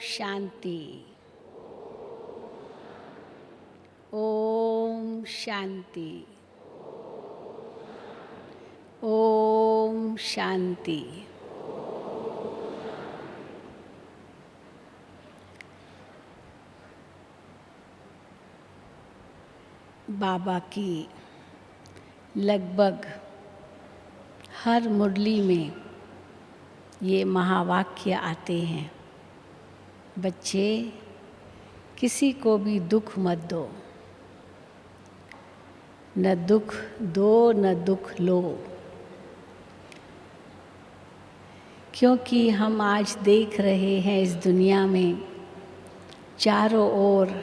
शांति। ओम शांति। ओम शांति। बाबा की लगभग हर मुरली में ये महावाक्य आते हैं, बच्चे किसी को भी दुख मत दो, न दुख दो न दुख लो। क्योंकि हम आज देख रहे हैं इस दुनिया में चारों ओर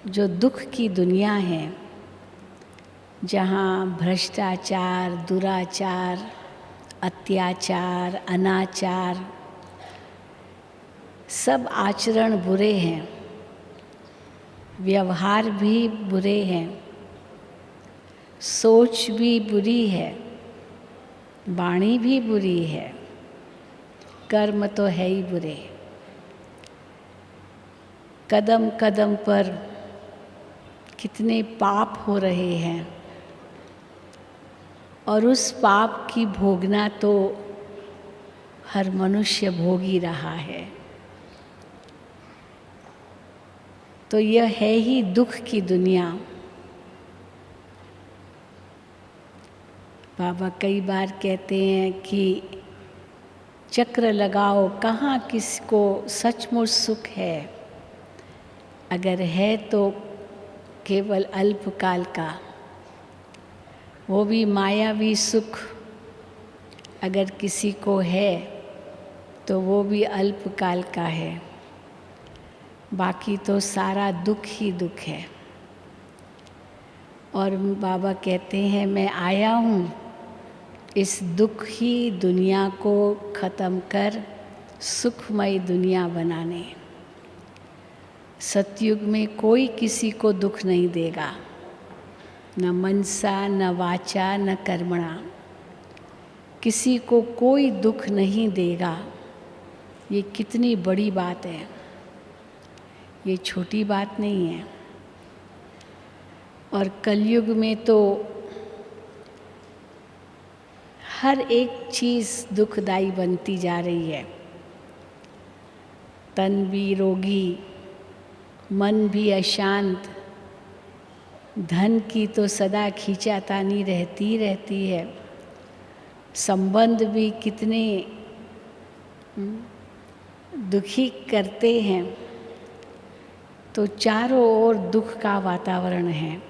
जो दुख की दुनिया है, जहाँ भ्रष्टाचार, दुराचार, अत्याचार, अनाचार, सब आचरण बुरे हैं, व्यवहार भी बुरे हैं, सोच भी बुरी है, वाणी भी बुरी है, कर्म तो है ही बुरे। कदम कदम पर कितने पाप हो रहे हैं और उस पाप की भोगना तो हर मनुष्य भोग ही रहा है। तो यह है ही दुख की दुनिया। बाबा कई बार कहते हैं कि चक्र लगाओ, कहाँ किसको सचमुच सुख है। अगर है तो केवल अल्पकाल का, वो भी मायावी सुख। अगर किसी को है तो वो भी अल्पकाल का है, बाकी तो सारा दुख ही दुख है। और बाबा कहते हैं मैं आया हूँ इस दुख ही दुनिया को ख़त्म कर सुखमय दुनिया बनाने। सतयुग में कोई किसी को दुख नहीं देगा, न मनसा न वाचा न कर्मणा। किसी को कोई दुख नहीं देगा। ये कितनी बड़ी बात है, ये छोटी बात नहीं है। और कलयुग में तो हर एक चीज़ दुखदाई बनती जा रही है। तन भी रोगी, मन भी अशांत, धन की तो सदा खींचातानी रहती है। संबंध भी कितने दुखी करते हैं। तो चारों ओर दुख का वातावरण है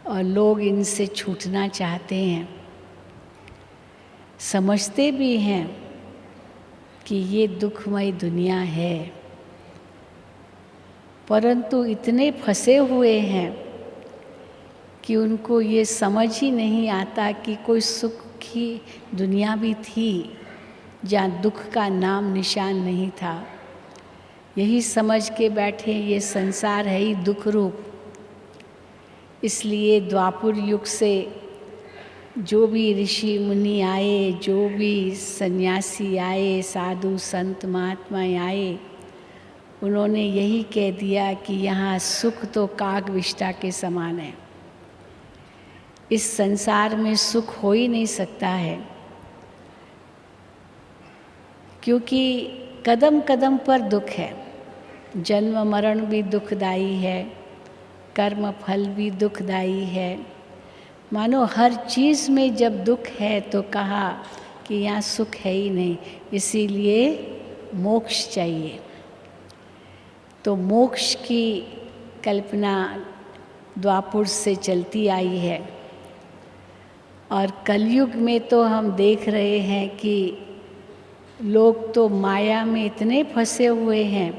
और लोग इनसे छूटना चाहते हैं। समझते भी हैं कि ये दुखमय दुनिया है, परंतु इतने फंसे हुए हैं कि उनको ये समझ ही नहीं आता कि कोई सुख की दुनिया भी थी जहाँ दुख का नाम निशान नहीं था। यही समझ के बैठे ये संसार है ही दुख रूप। इसलिए द्वापर युग से जो भी ऋषि मुनि आए, जो भी सन्यासी आए, साधु संत महात्मा आए, उन्होंने यही कह दिया कि यहाँ सुख तो काग विष्ठा के समान है। इस संसार में सुख हो ही नहीं सकता है, क्योंकि कदम कदम पर दुख है। जन्म मरण भी दुखदाई है, कर्म फल भी दुखदाई है। मानो हर चीज़ में जब दुख है तो कहा कि यहाँ सुख है ही नहीं, इसीलिए मोक्ष चाहिए। तो मोक्ष की कल्पना द्वापर से चलती आई है। और कलयुग में तो हम देख रहे हैं कि लोग तो माया में इतने फंसे हुए हैं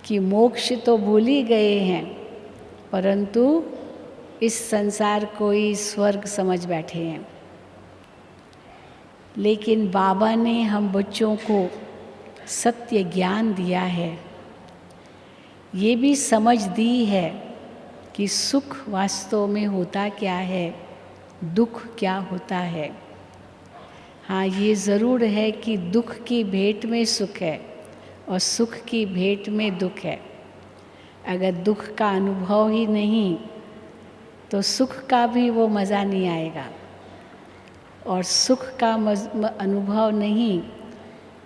कि मोक्ष तो भूल ही गए हैं, परंतु इस संसार को ही स्वर्ग समझ बैठे हैं। लेकिन बाबा ने हम बच्चों को सत्य ज्ञान दिया है, ये भी समझ दी है कि सुख वास्तव में होता क्या है, दुख क्या होता है। हाँ, ये ज़रूर है कि दुख की भेंट में सुख है, और सुख की भेंट में दुख है। अगर दुख का अनुभव ही नहीं तो सुख का भी वो मज़ा नहीं आएगा, और सुख का अनुभव नहीं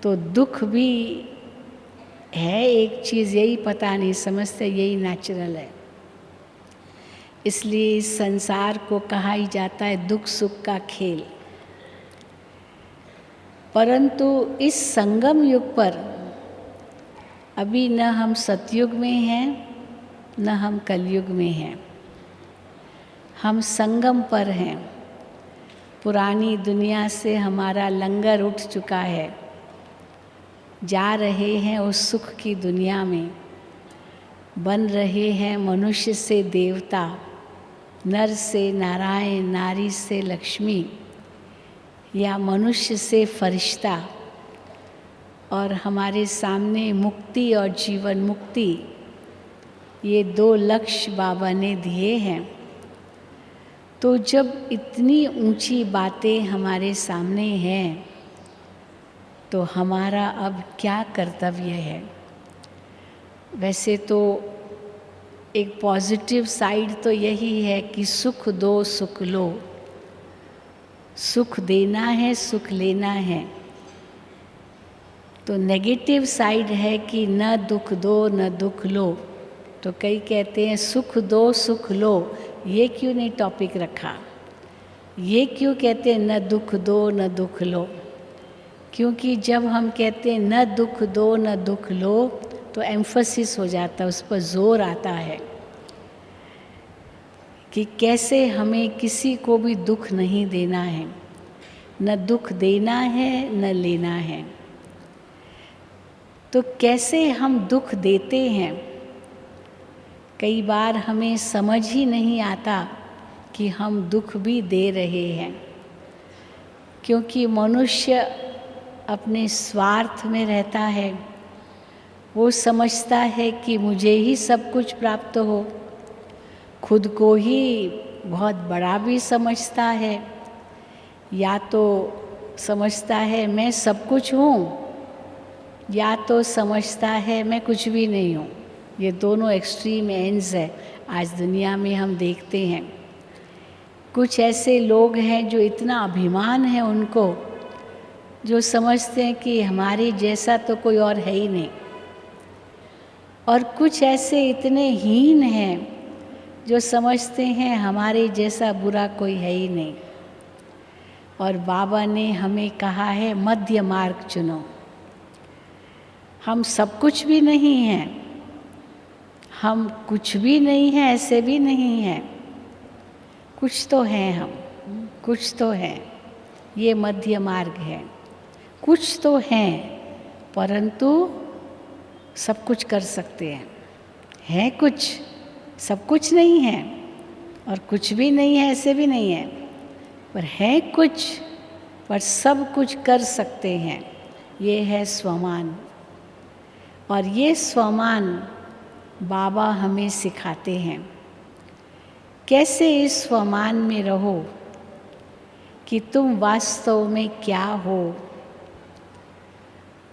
तो दुख भी है एक चीज़, यही पता नहीं समझते, यही नेचुरल है। इसलिए इस संसार को कहा ही जाता है दुख सुख का खेल। परंतु इस संगम युग पर अभी न हम सतयुग में हैं न हम कलयुग में हैं, हम संगम पर हैं। पुरानी दुनिया से हमारा लंगर उठ चुका है, जा रहे हैं उस सुख की दुनिया में, बन रहे हैं मनुष्य से देवता, नर से नारायण, नारी से लक्ष्मी, या मनुष्य से फरिश्ता। और हमारे सामने मुक्ति और जीवन मुक्ति, ये 2 लक्ष्य बाबा ने दिए हैं। तो जब इतनी ऊंची बातें हमारे सामने हैं तो हमारा अब क्या कर्तव्य है? वैसे तो एक पॉजिटिव साइड तो यही है कि सुख दो सुख लो, सुख देना है सुख लेना है। तो नेगेटिव साइड है कि न दुख दो न दुख लो। तो कई कहते हैं सुख दो सुख लो, ये क्यों नहीं टॉपिक रखा? ये क्यों कहते हैं न दुख दो न दुख लो? क्योंकि जब हम कहते हैं न दुख दो न दुख लो तो एम्फसिस हो जाता है, उस पर जोर आता है कि कैसे हमें किसी को भी दुख नहीं देना है, न दुख देना है न लेना है। तो कैसे हम दुख देते हैं, कई बार हमें समझ ही नहीं आता कि हम दुख भी दे रहे हैं। क्योंकि मनुष्य अपने स्वार्थ में रहता है, वो समझता है कि मुझे ही सब कुछ प्राप्त हो, खुद को ही बहुत बड़ा भी समझता है, या तो समझता है मैं सब कुछ हूँ, या तो समझता है मैं कुछ भी नहीं हूँ। ये दोनों एक्सट्रीम एंड्स है आज दुनिया में हम देखते हैं। कुछ ऐसे लोग हैं जो इतना अभिमान है उनको, जो समझते हैं कि हमारे जैसा तो कोई और है ही नहीं। और कुछ ऐसे इतने हीन हैं जो समझते हैं हमारे जैसा बुरा कोई है ही नहीं। और बाबा ने हमें कहा है मध्य मार्ग चुनो। हम सब कुछ भी नहीं हैं, हम कुछ भी नहीं हैं, ऐसे भी नहीं हैं, कुछ तो हैं हम, कुछ तो हैं, ये मध्य मार्ग है। कुछ तो हैं परंतु सब कुछ कर सकते हैं कुछ, सब कुछ नहीं है और कुछ भी नहीं है, ऐसे भी नहीं है, पर है कुछ, पर सब कुछ कर सकते हैं। ये है स्वमान। और ये स्वमान बाबा हमें सिखाते हैं कैसे इस स्वमान में रहो कि तुम वास्तव में क्या हो।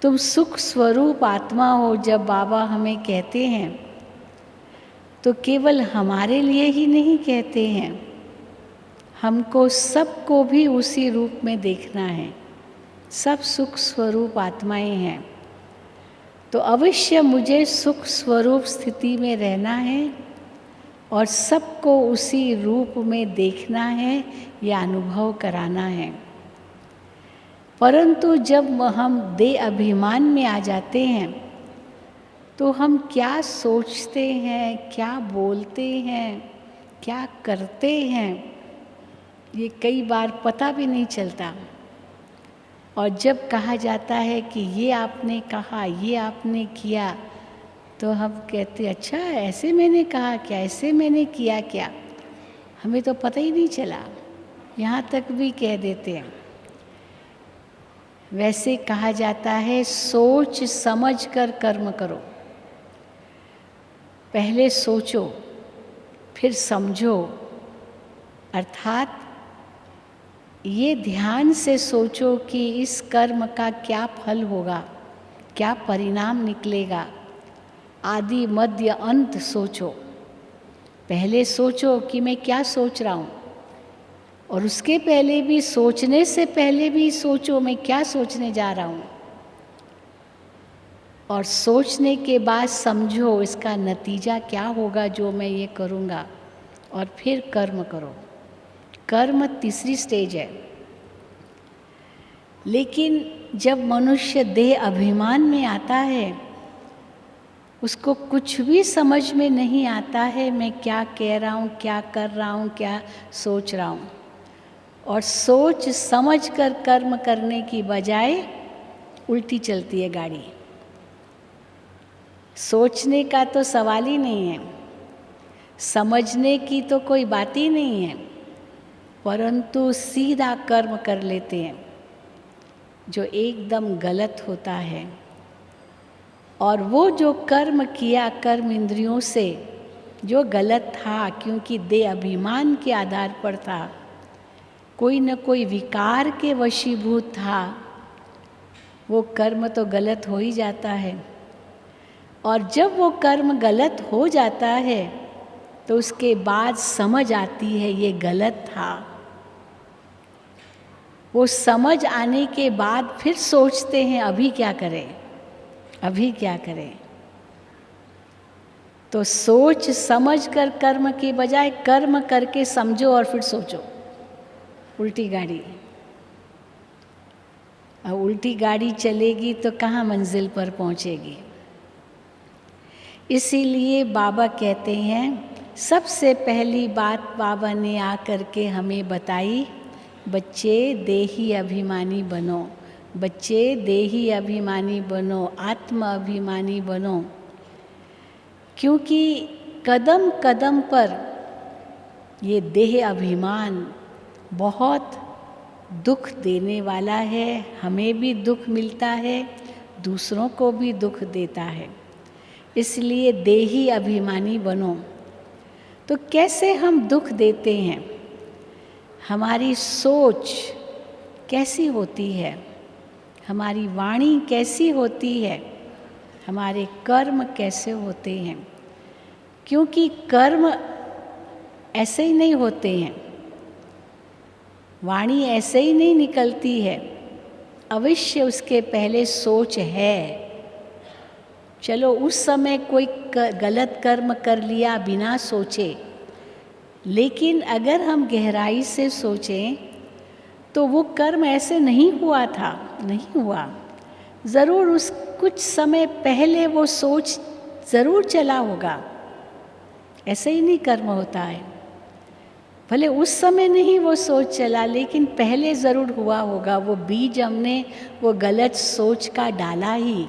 तुम सुख स्वरूप आत्मा हो। जब बाबा हमें कहते हैं तो केवल हमारे लिए ही नहीं कहते हैं, हमको सबको भी उसी रूप में देखना है। सब सुख स्वरूप आत्माएं हैं, तो अवश्य मुझे सुख स्वरूप स्थिति में रहना है और सबको उसी रूप में देखना है या अनुभव कराना है। परंतु जब हम देह अभिमान में आ जाते हैं तो हम क्या सोचते हैं, क्या बोलते हैं, क्या करते हैं, ये कई बार पता भी नहीं चलता। और जब कहा जाता है कि ये आपने कहा, ये आपने किया, तो हम कहते अच्छा ऐसे मैंने कहा क्या, ऐसे मैंने किया क्या, हमें तो पता ही नहीं चला, यहाँ तक भी कह देते हैं। वैसे कहा जाता है सोच समझ कर कर्म करो। पहले सोचो फिर समझो, अर्थात ये ध्यान से सोचो कि इस कर्म का क्या फल होगा, क्या परिणाम निकलेगा। आदि मध्य अंत सोचो। पहले सोचो कि मैं क्या सोच रहा हूँ, और उसके पहले भी, सोचने से पहले भी सोचो मैं क्या सोचने जा रहा हूँ, और सोचने के बाद समझो इसका नतीजा क्या होगा जो मैं ये करूँगा, और फिर कर्म करो। कर्म तीसरी स्टेज है। लेकिन जब मनुष्य देह अभिमान में आता है, उसको कुछ भी समझ में नहीं आता है मैं क्या कह रहा हूँ, क्या कर रहा हूँ, क्या सोच रहा हूँ, और सोच समझ कर कर्म करने की बजाय उल्टी चलती है गाड़ी। सोचने का तो सवाल ही नहीं है, समझने की तो कोई बात ही नहीं है, परंतु सीधा कर्म कर लेते हैं जो एकदम गलत होता है। और वो जो कर्म किया कर्म इंद्रियों से, जो गलत था क्योंकि देह अभिमान के आधार पर था, कोई न कोई विकार के वशीभूत था, वो कर्म तो गलत हो ही जाता है। और जब वो कर्म गलत हो जाता है तो उसके बाद समझ आती है ये गलत था। वो समझ आने के बाद फिर सोचते हैं अभी क्या करें, अभी क्या करें। तो सोच समझ कर कर्म की बजाय कर्म करके समझो और फिर सोचो, उल्टी गाड़ी। और उल्टी गाड़ी चलेगी तो कहाँ मंजिल पर पहुँचेगी। इसीलिए बाबा कहते हैं, सबसे पहली बात बाबा ने आकर के हमें बताई, बच्चे देही अभिमानी बनो, बच्चे देही अभिमानी बनो, आत्म अभिमानी बनो। क्योंकि कदम कदम पर ये देह अभिमान बहुत दुख देने वाला है। हमें भी दुख मिलता है, दूसरों को भी दुख देता है। इसलिए देही अभिमानी बनो। तो कैसे हम दुख देते हैं? हमारी सोच कैसी होती है, हमारी वाणी कैसी होती है, हमारे कर्म कैसे होते हैं। क्योंकि कर्म ऐसे ही नहीं होते हैं, वाणी ऐसे ही नहीं निकलती है, अवश्य उसके पहले सोच है। चलो उस समय कोई गलत कर्म कर लिया बिना सोचे, लेकिन अगर हम गहराई से सोचें तो वो कर्म ऐसे नहीं हुआ था, नहीं हुआ। ज़रूर उस कुछ समय पहले वो सोच ज़रूर चला होगा। ऐसे ही नहीं कर्म होता है, भले उस समय नहीं वो सोच चला, लेकिन पहले ज़रूर हुआ होगा। वो बीज हमने वो गलत सोच का डाला ही,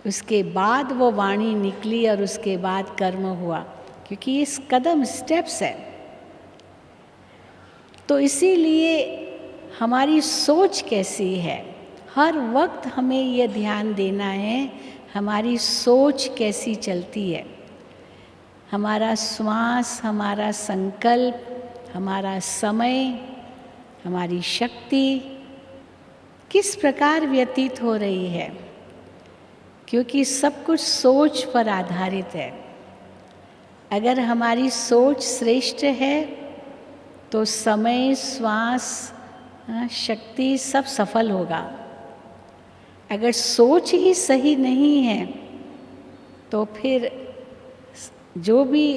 उसके बाद वो वाणी निकली और उसके बाद कर्म हुआ। क्योंकि ये कदम स्टेप्स है। तो इसीलिए हमारी सोच कैसी है, हर वक्त हमें ये ध्यान देना है हमारी सोच कैसी चलती है। हमारा श्वास, हमारा संकल्प, हमारा समय, हमारी शक्ति किस प्रकार व्यतीत हो रही है। क्योंकि सब कुछ सोच पर आधारित है। अगर हमारी सोच श्रेष्ठ है तो समय, श्वास, शक्ति सब सफल होगा। अगर सोच ही सही नहीं है तो फिर जो भी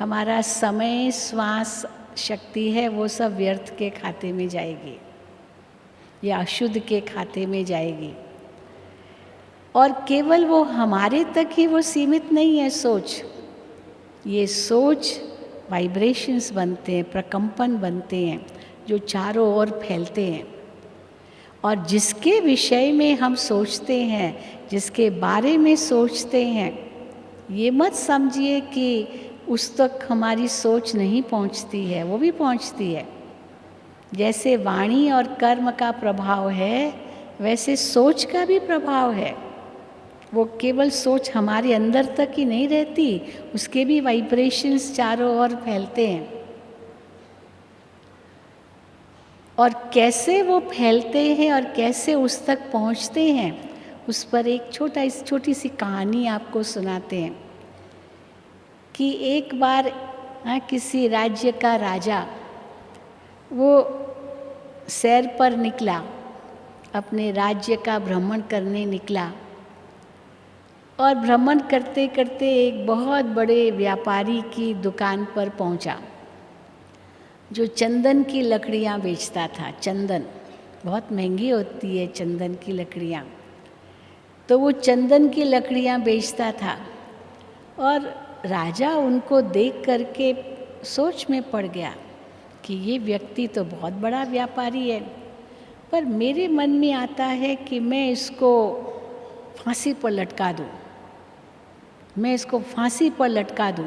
हमारा समय, श्वास, शक्ति है वो सब व्यर्थ के खाते में जाएगी या अशुद्ध के खाते में जाएगी। और केवल वो हमारे तक ही वो सीमित नहीं है सोच। ये सोच वाइब्रेशंस बनते हैं, प्रकंपन बनते हैं जो चारों ओर फैलते हैं। और जिसके विषय में हम सोचते हैं, जिसके बारे में सोचते हैं, ये मत समझिए कि उस तक हमारी सोच नहीं पहुंचती है, वो भी पहुंचती है। जैसे वाणी और कर्म का प्रभाव है, वैसे सोच का भी प्रभाव है। वो केवल सोच हमारे अंदर तक ही नहीं रहती, उसके भी वाइब्रेशंस चारों ओर फैलते हैं। और कैसे वो फैलते हैं और कैसे उस तक पहुंचते हैं, उस पर एक छोटी सी कहानी आपको सुनाते हैं कि एक बार किसी राज्य का राजा वो सैर पर निकला, अपने राज्य का भ्रमण करने निकला और भ्रमण करते करते एक बहुत बड़े व्यापारी की दुकान पर पहुंचा जो चंदन की लकड़ियां बेचता था। चंदन बहुत महंगी होती है, चंदन की लकड़ियां। तो वो चंदन की लकड़ियां बेचता था और राजा उनको देख करके सोच में पड़ गया कि ये व्यक्ति तो बहुत बड़ा व्यापारी है, पर मेरे मन में आता है कि मैं इसको फांसी पर लटका दूं, मैं इसको फांसी पर लटका दूं।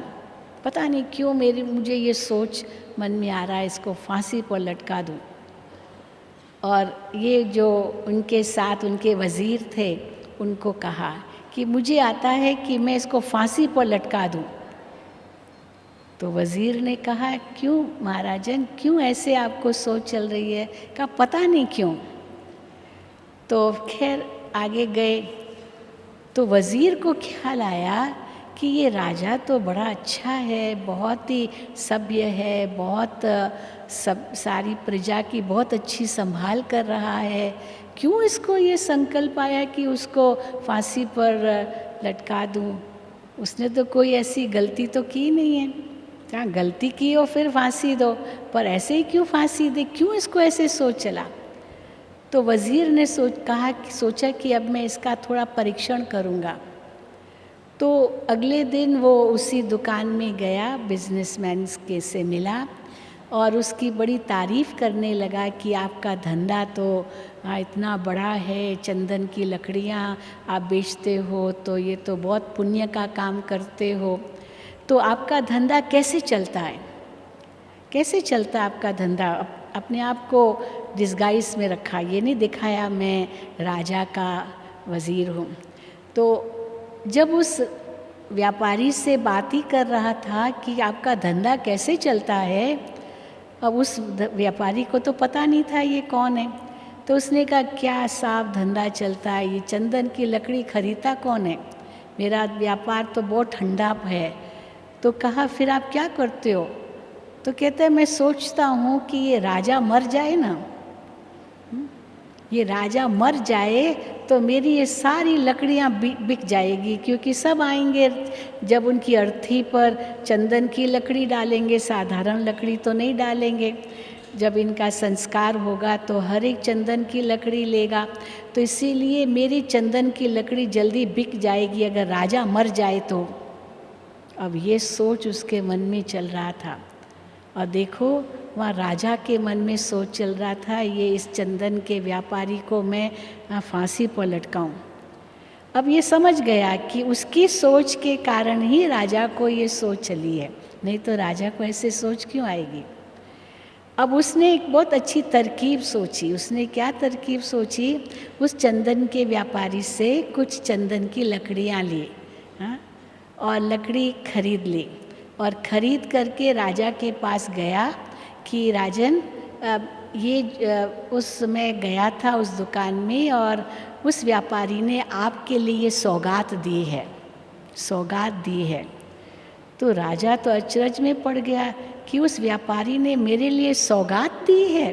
पता नहीं क्यों मुझे ये सोच मन में आ रहा है, इसको फांसी पर लटका दूं। और ये जो उनके साथ उनके वज़ीर थे उनको कहा कि मुझे आता है कि मैं इसको फांसी पर लटका दूं। तो वज़ीर ने कहा, क्यों महाराजन, क्यों ऐसे आपको सोच चल रही है? कहा पता नहीं क्यों। तो खैर आगे गए तो वज़ीर को ख्याल आया कि ये राजा तो बड़ा अच्छा है, बहुत ही सभ्य है, बहुत सारी प्रजा की बहुत अच्छी संभाल कर रहा है, क्यों इसको ये संकल्प आया कि उसको फांसी पर लटका दूं? उसने तो कोई ऐसी गलती तो की नहीं है। क्या गलती की हो फिर फांसी दो, पर ऐसे ही क्यों फांसी दे, क्यों इसको ऐसे सोच चला? तो वज़ीर ने सोचा कि अब मैं इसका थोड़ा परीक्षण करूँगा। तो अगले दिन वो उसी दुकान में गया, बिजनेसमैन के से मिला और उसकी बड़ी तारीफ़ करने लगा कि आपका धंधा तो इतना बड़ा है, चंदन की लकड़ियाँ आप बेचते हो, तो ये तो बहुत पुण्य का काम करते हो। तो आपका धंधा कैसे चलता है, कैसे चलता है आपका धंधा? अपने आप को डिस्गाइज में रखा, ये नहीं दिखाया मैं राजा का वज़ीर हूँ। तो जब उस व्यापारी से बात ही कर रहा था कि आपका धंधा कैसे चलता है, अब उस व्यापारी को तो पता नहीं था ये कौन है। तो उसने कहा, क्या साफ धंधा चलता है, ये चंदन की लकड़ी खरीदता कौन है? मेरा व्यापार तो बहुत ठंडा है। तो कहा, फिर आप क्या करते हो? तो कहते हैं, मैं सोचता हूँ कि ये राजा मर जाए ना, ये राजा मर जाए तो मेरी ये सारी लकड़ियाँ बिक जाएगी, क्योंकि सब आएंगे जब उनकी अर्थी पर चंदन की लकड़ी डालेंगे, साधारण लकड़ी तो नहीं डालेंगे। जब इनका संस्कार होगा तो हर एक चंदन की लकड़ी लेगा, तो इसीलिए मेरी चंदन की लकड़ी जल्दी बिक जाएगी अगर राजा मर जाए तो। अब ये सोच उसके मन में चल रहा था और देखो वहाँ राजा के मन में सोच चल रहा था, ये इस चंदन के व्यापारी को मैं फांसी पर लटकाऊं। अब ये समझ गया कि उसकी सोच के कारण ही राजा को ये सोच चली है, नहीं तो राजा को ऐसे सोच क्यों आएगी। अब उसने एक बहुत अच्छी तरकीब सोची। उसने क्या तरकीब सोची? उस चंदन के व्यापारी से कुछ चंदन की लकड़ियाँ ली और लकड़ी खरीद ली और खरीद करके राजा के पास गया कि राजन, उस समय गया था उस दुकान में और उस व्यापारी ने आपके लिए सौगात दी है, सौगात दी है। तो राजा तो अचरज में पड़ गया कि उस व्यापारी ने मेरे लिए सौगात दी है,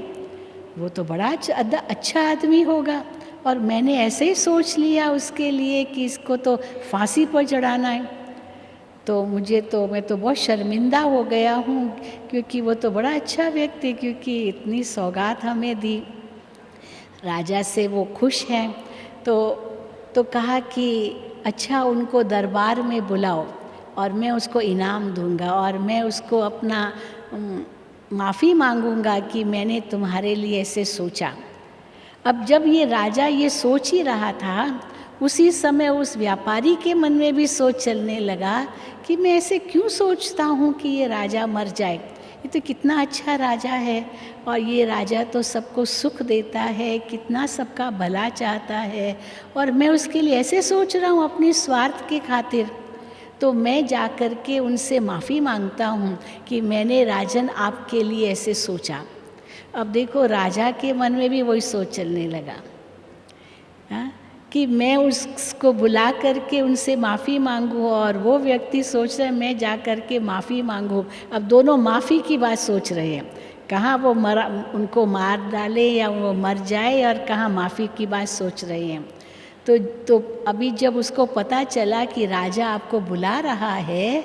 वो तो बड़ा अच्छा आदमी होगा और मैंने ऐसे ही सोच लिया उसके लिए कि इसको तो फांसी पर चढ़ाना है। तो मैं तो बहुत शर्मिंदा हो गया हूँ, क्योंकि वो तो बड़ा अच्छा व्यक्ति, क्योंकि इतनी सौगात हमें दी। राजा से वो खुश हैं। तो कहा कि अच्छा, उनको दरबार में बुलाओ और मैं उसको इनाम दूंगा और मैं उसको अपना माफ़ी मांगूंगा कि मैंने तुम्हारे लिए ऐसे सोचा। अब जब ये राजा ये सोच ही रहा था, उसी समय उस व्यापारी के मन में भी सोच चलने लगा कि मैं ऐसे क्यों सोचता हूँ कि ये राजा मर जाए, ये तो कितना अच्छा राजा है और ये राजा तो सबको सुख देता है, कितना सबका भला चाहता है और मैं उसके लिए ऐसे सोच रहा हूँ अपने स्वार्थ के खातिर। तो मैं जा कर के उनसे माफ़ी मांगता हूँ कि मैंने राजन आपके लिए ऐसे सोचा। अब देखो राजा के मन में भी वही सोच चलने लगा। हाँ, कि मैं उसको बुला करके उनसे माफ़ी मांगूँ और वो व्यक्ति सोच रहे हैं मैं जा कर के माफ़ी मांगूँ। अब दोनों माफ़ी की बात सोच रहे हैं, कहाँ वो उनको मार डाले या वो मर जाए, और कहाँ माफ़ी की बात सोच रहे हैं। तो अभी जब उसको पता चला कि राजा आपको बुला रहा है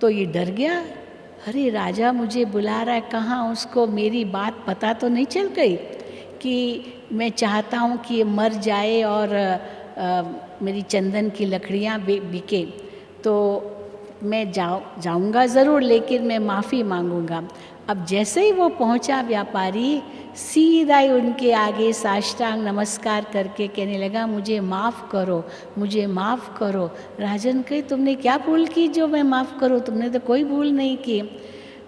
तो ये डर गया। अरे राजा मुझे बुला रहा है, कहाँ उसको मेरी बात पता तो नहीं चल गई कि मैं चाहता हूँ कि ये मर जाए और मेरी चंदन की लकड़ियाँ बिके। तो मैं जाऊँगा ज़रूर, लेकिन मैं माफ़ी मांगूँगा। अब जैसे ही वो पहुँचा व्यापारी, सीधा ही उनके आगे साष्टांग नमस्कार करके कहने लगा, मुझे माफ़ करो, मुझे माफ़ करो। राजन कहे, तुमने क्या भूल की जो मैं माफ़ करूँ? तुमने तो कोई भूल नहीं की।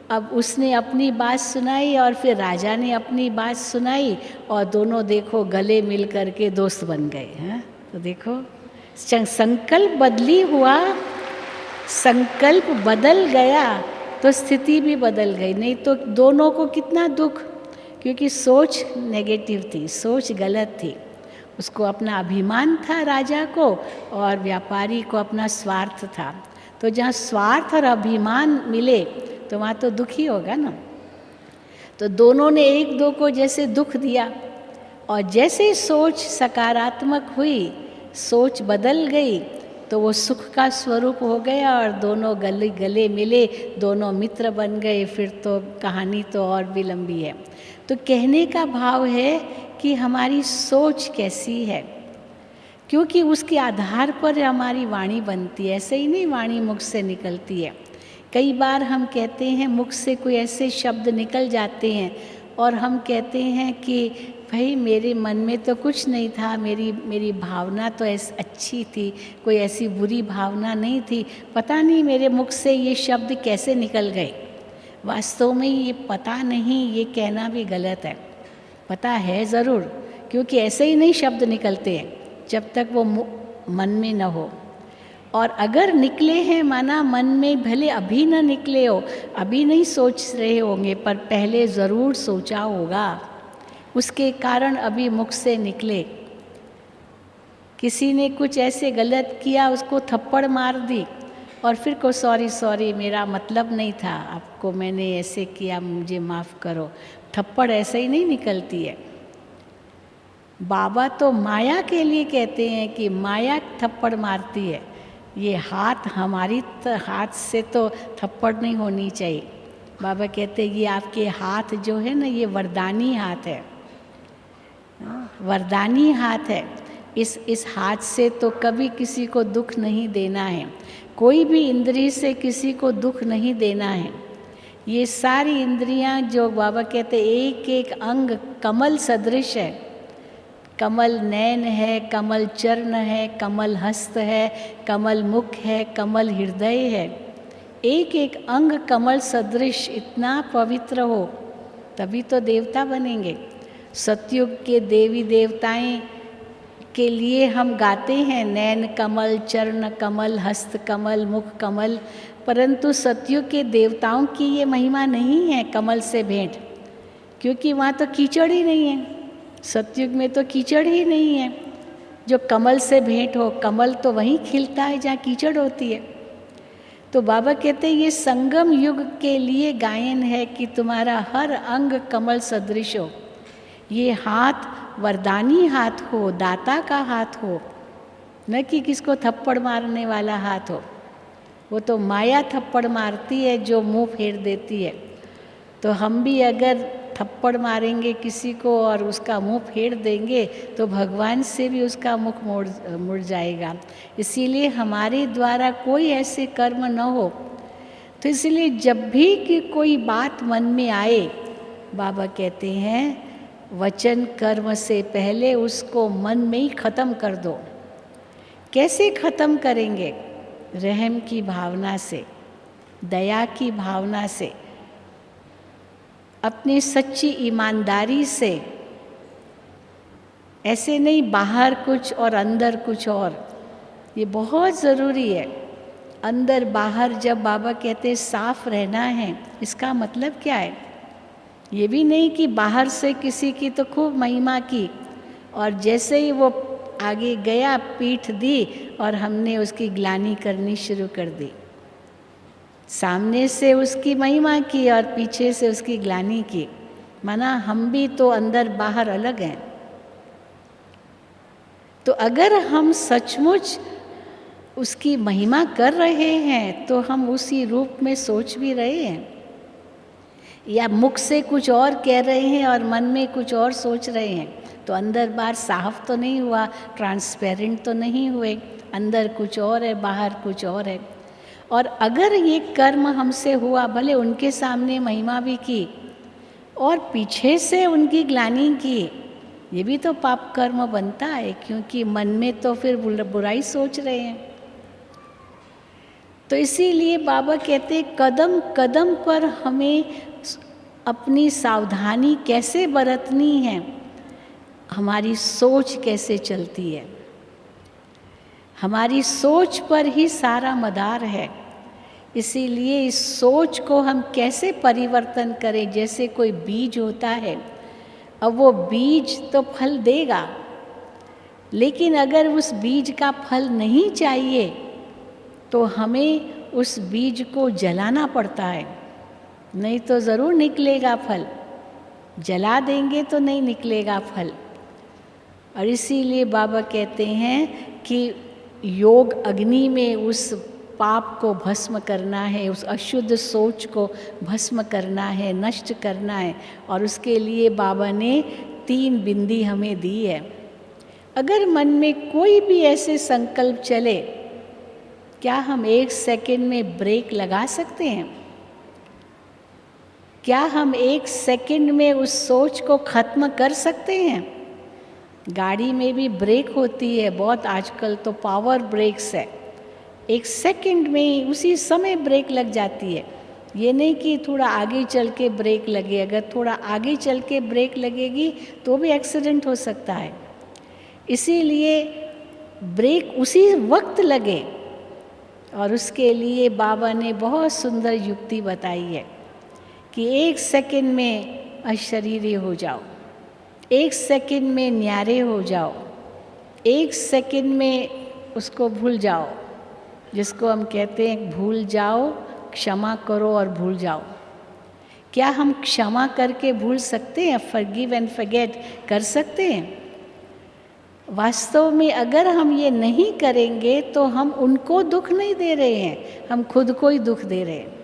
अब उसने अपनी बात सुनाई और फिर राजा ने अपनी बात सुनाई, और दोनों देखो गले मिल करके दोस्त बन गए हैं। तो देखो संकल्प बदली हुआ, संकल्प बदल गया तो स्थिति भी बदल गई। नहीं तो दोनों को कितना दुख, क्योंकि सोच नेगेटिव थी, सोच गलत थी। उसको अपना अभिमान था राजा को, और व्यापारी को अपना स्वार्थ था। तो जहाँ स्वार्थ और अभिमान मिले तो वहाँ तो दुख ही होगा ना। तो दोनों ने एक दो को जैसे दुख दिया, और जैसे सोच सकारात्मक हुई, सोच बदल गई, तो वो सुख का स्वरूप हो गया और दोनों गले मिले, दोनों मित्र बन गए। फिर तो कहानी तो और भी लंबी है। तो कहने का भाव है कि हमारी सोच कैसी है, क्योंकि उसके आधार पर हमारी वाणी बनती है। ऐसे ही नहीं वाणी मुख से निकलती है। कई बार हम कहते हैं, मुख से कोई ऐसे शब्द निकल जाते हैं और हम कहते हैं कि भाई मेरे मन में तो कुछ नहीं था, मेरी भावना तो ऐसी अच्छी थी, कोई ऐसी बुरी भावना नहीं थी, पता नहीं मेरे मुख से ये शब्द कैसे निकल गए। वास्तव में ये पता नहीं, ये कहना भी गलत है। पता है ज़रूर, क्योंकि ऐसे ही नहीं शब्द निकलते हैं जब तक वो मन में न हो। और अगर निकले हैं, माना मन में भले अभी न निकले हो, अभी नहीं सोच रहे होंगे, पर पहले ज़रूर सोचा होगा, उसके कारण अभी मुख से निकले। किसी ने कुछ ऐसे गलत किया, उसको थप्पड़ मार दी और फिर को सॉरी मेरा मतलब नहीं था, आपको मैंने ऐसे किया, मुझे माफ़ करो। थप्पड़ ऐसे ही नहीं निकलती है। बाबा तो माया के लिए कहते हैं कि माया थप्पड़ मारती है। ये हाथ हमारी हाथ से तो थप्पड़ नहीं होनी चाहिए। बाबा कहते हैं ये आपके हाथ जो है ना, ये वरदानी हाथ है, वरदानी हाथ है। इस हाथ से तो कभी किसी को दुख नहीं देना है, कोई भी इंद्रिय से किसी को दुख नहीं देना है। ये सारी इंद्रियां जो बाबा कहते एक एक अंग कमल सदृश है। कमल नयन है, कमल चरण है, कमल हस्त है, कमल मुख है, कमल हृदय है। एक एक अंग कमल सदृश इतना पवित्र हो तभी तो देवता बनेंगे। सतयुग के देवी देवताएं के लिए हम गाते हैं नयन कमल, चरण कमल, हस्त कमल, मुख कमल, परंतु सतयुग के देवताओं की ये महिमा नहीं है कमल से भेंट, क्योंकि वहाँ तो कीचड़ ही नहीं है। सतयुग में तो कीचड़ ही नहीं है जो कमल से भेंट हो। कमल तो वहीं खिलता है जहाँ कीचड़ होती है। तो बाबा कहते हैं ये संगम युग के लिए गायन है कि तुम्हारा हर अंग कमल सदृश हो। ये हाथ वरदानी हाथ हो, दाता का हाथ हो, न कि किसको थप्पड़ मारने वाला हाथ हो। वो तो माया थप्पड़ मारती है जो मुंह फेर देती है। तो हम भी अगर थप्पड़ मारेंगे किसी को और उसका मुंह फेर देंगे तो भगवान से भी उसका मुख मुड़ जाएगा। इसीलिए हमारे द्वारा कोई ऐसे कर्म न हो। तो इसलिए जब भी कि कोई बात मन में आए, बाबा कहते हैं वचन कर्म से पहले उसको मन में ही ख़त्म कर दो। कैसे ख़त्म करेंगे? रहम की भावना से, दया की भावना से, अपनी सच्ची ईमानदारी से। ऐसे नहीं बाहर कुछ और अंदर कुछ और। ये बहुत ज़रूरी है। अंदर बाहर जब बाबा कहते साफ रहना है, इसका मतलब क्या है? ये भी नहीं कि बाहर से किसी की तो खूब महिमा की और जैसे ही वो आगे गया, पीठ दी और हमने उसकी ग्लानि करनी शुरू कर दी। सामने से उसकी महिमा की और पीछे से उसकी ग्लानि की। माना हम भी तो अंदर बाहर अलग हैं। तो अगर हम सचमुच उसकी महिमा कर रहे हैं तो हम उसी रूप में सोच भी रहे हैं, या मुख से कुछ और कह रहे हैं और मन में कुछ और सोच रहे हैं, तो अंदर बाहर साफ तो नहीं हुआ, ट्रांसपेरेंट तो नहीं हुए। अंदर कुछ और है, बाहर कुछ और है। और अगर ये कर्म हमसे हुआ, भले उनके सामने महिमा भी की और पीछे से उनकी ग्लानि की, ये भी तो पाप कर्म बनता है, क्योंकि मन में तो फिर बुराई सोच रहे हैं। तो इसीलिए बाबा कहते हैं कदम कदम पर हमें अपनी सावधानी कैसे बरतनी है, हमारी सोच कैसे चलती है। हमारी सोच पर ही सारा मदार है। इसीलिए इस सोच को हम कैसे परिवर्तन करें। जैसे कोई बीज होता है, अब वो बीज तो फल देगा, लेकिन अगर उस बीज का फल नहीं चाहिए तो हमें उस बीज को जलाना पड़ता है, नहीं तो ज़रूर निकलेगा फल। जला देंगे तो नहीं निकलेगा फल। और इसीलिए बाबा कहते हैं कि योग अग्नि में उस पाप को भस्म करना है, उस अशुद्ध सोच को भस्म करना है, नष्ट करना है। और उसके लिए बाबा ने 3 बिंदी हमें दी है। अगर मन में कोई भी ऐसे संकल्प चले, क्या हम 1 सेकंड में ब्रेक लगा सकते हैं? क्या हम 1 सेकंड में उस सोच को खत्म कर सकते हैं? गाड़ी में भी ब्रेक होती है बहुत, आजकल तो पावर ब्रेक्स है। 1 सेकंड में उसी समय ब्रेक लग जाती है। ये नहीं कि थोड़ा आगे चल के ब्रेक लगे, अगर थोड़ा आगे चल के ब्रेक लगेगी तो भी एक्सीडेंट हो सकता है। इसीलिए ब्रेक उसी वक्त लगे। और उसके लिए बाबा ने बहुत सुंदर युक्ति बताई है कि 1 सेकंड में अशरीरी हो जाओ, 1 सेकंड में न्यारे हो जाओ, 1 सेकंड में उसको भूल जाओ, जिसको हम कहते हैं भूल जाओ, क्षमा करो और भूल जाओ। क्या हम क्षमा करके भूल सकते हैं? फॉरगिव एंड फॉरगेट कर सकते हैं? वास्तव में अगर हम ये नहीं करेंगे तो हम उनको दुख नहीं दे रहे हैं, हम खुद को ही दुख दे रहे हैं।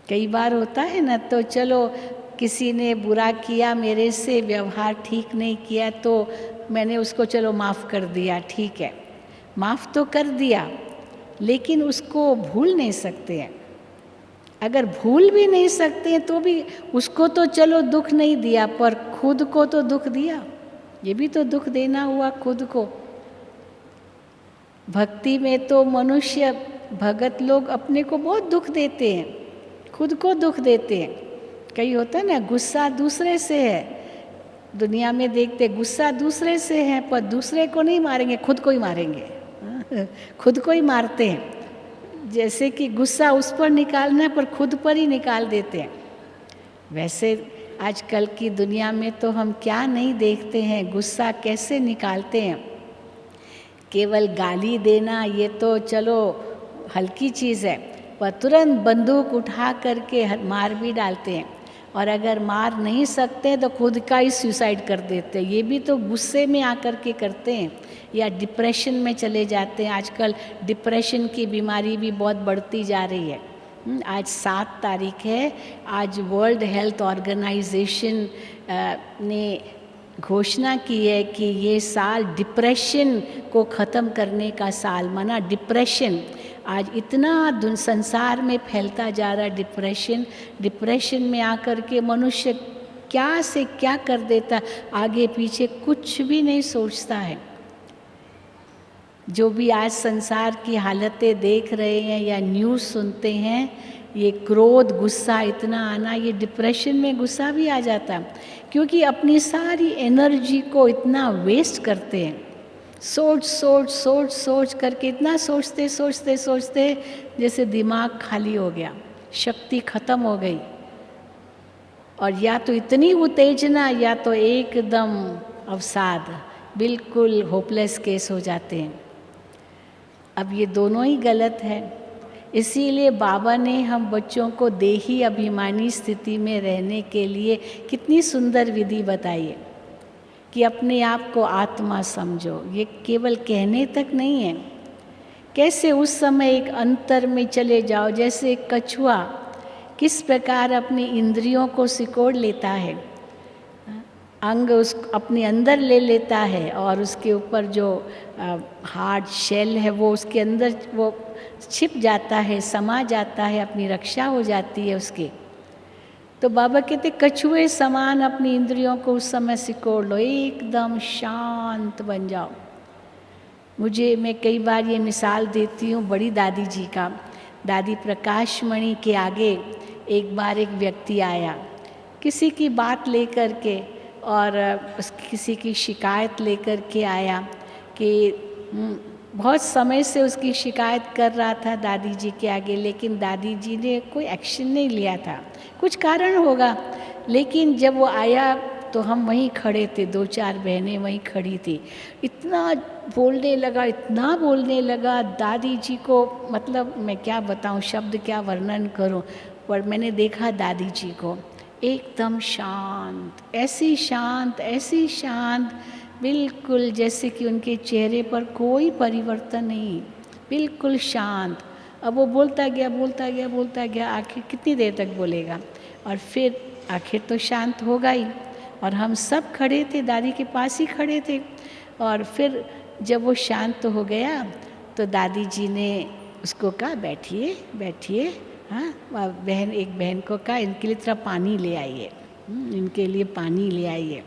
कई बार होता है ना, तो चलो किसी ने बुरा किया मेरे से, व्यवहार ठीक नहीं किया, तो मैंने उसको चलो माफ़ कर दिया, ठीक है, माफ़ तो कर दिया, लेकिन उसको भूल नहीं सकते हैं। अगर भूल भी नहीं सकते हैं तो भी उसको तो चलो दुख नहीं दिया, पर खुद को तो दुख दिया। ये भी तो दुख देना हुआ खुद को। भक्ति में तो मनुष्य, भगत लोग अपने को बहुत दुख देते हैं, खुद को दुख देते हैं। कई होता है ना, गुस्सा दूसरे से है, दुनिया में देखते गुस्सा दूसरे से है, पर दूसरे को नहीं मारेंगे, खुद को ही मारेंगे। खुद को ही मारते हैं, जैसे कि गुस्सा उस पर निकालना है पर खुद पर ही निकाल देते हैं। वैसे आजकल की दुनिया में तो हम क्या नहीं देखते हैं, गुस्सा कैसे निकालते हैं। केवल गाली देना ये तो चलो हल्की चीज़ है, पर तुरंत बंदूक उठा करके मार भी डालते हैं। और अगर मार नहीं सकते तो खुद का ही सुसाइड कर देते हैं। ये भी तो गुस्से में आकर के करते हैं, या डिप्रेशन में चले जाते हैं। आजकल डिप्रेशन की बीमारी भी बहुत बढ़ती जा रही है। आज 7 तारीख है, आज वर्ल्ड हेल्थ ऑर्गेनाइजेशन ने घोषणा की है कि ये साल डिप्रेशन को ख़त्म करने का साल माना। डिप्रेशन आज इतना संसार में फैलता जा रहा है। डिप्रेशन में आकर के मनुष्य क्या से क्या कर देता, आगे पीछे कुछ भी नहीं सोचता है। जो भी आज संसार की हालतें देख रहे हैं या न्यूज़ सुनते हैं, ये क्रोध, गुस्सा इतना आना, ये डिप्रेशन में गुस्सा भी आ जाता है, क्योंकि अपनी सारी एनर्जी को इतना वेस्ट करते हैं। सोच करके इतना सोचते जैसे दिमाग खाली हो गया, शक्ति खत्म हो गई। और या तो इतनी उत्तेजना या तो एकदम अवसाद, बिल्कुल होपलेस केस हो जाते हैं। अब ये दोनों ही गलत है। इसीलिए बाबा ने हम बच्चों को देही अभिमानी स्थिति में रहने के लिए कितनी सुंदर विधि बताई है कि अपने आप को आत्मा समझो। ये केवल कहने तक नहीं है, कैसे उस समय एक अंतर में चले जाओ। जैसे एक कछुआ किस प्रकार अपनी इंद्रियों को सिकोड़ लेता है, अंग उस अपने अंदर ले लेता है और उसके ऊपर जो हार्ड शेल है वो उसके अंदर वो छिप जाता है, समा जाता है, अपनी रक्षा हो जाती है उसकी। तो बाबा कहते कछुए समान अपनी इंद्रियों को उस समय सिकोड़ लो, एकदम शांत बन जाओ। मैं कई बार ये मिसाल देती हूँ बड़ी दादी जी का। दादी प्रकाश मणि के आगे एक बार एक व्यक्ति आया किसी की बात लेकर के, और किसी की शिकायत लेकर के आया कि बहुत समय से उसकी शिकायत कर रहा था दादी जी के आगे, लेकिन दादी जी ने कोई एक्शन नहीं लिया था, कुछ कारण होगा। लेकिन जब वो आया तो हम वहीं खड़े थे, 2-4 बहनें वहीं खड़ी थी। इतना बोलने लगा, इतना बोलने लगा दादी जी को, मतलब मैं क्या बताऊं, शब्द क्या वर्णन करूं। पर मैंने देखा दादी जी को एकदम शांत, ऐसी शांत, ऐसी शांत, बिल्कुल जैसे कि उनके चेहरे पर कोई परिवर्तन नहीं, बिल्कुल शांत। अब वो बोलता गया, बोलता गया, बोलता गया, आखिर कितनी देर तक बोलेगा, और फिर आखिर तो शांत होगा ही। और हम सब खड़े थे, दादी के पास ही खड़े थे। और फिर जब वो शांत हो गया तो दादी जी ने उसको कहा बैठिए बैठिए, हाँ। एक बहन को कहा इनके लिए थोड़ा पानी ले आइए, इनके लिए पानी ले आइए।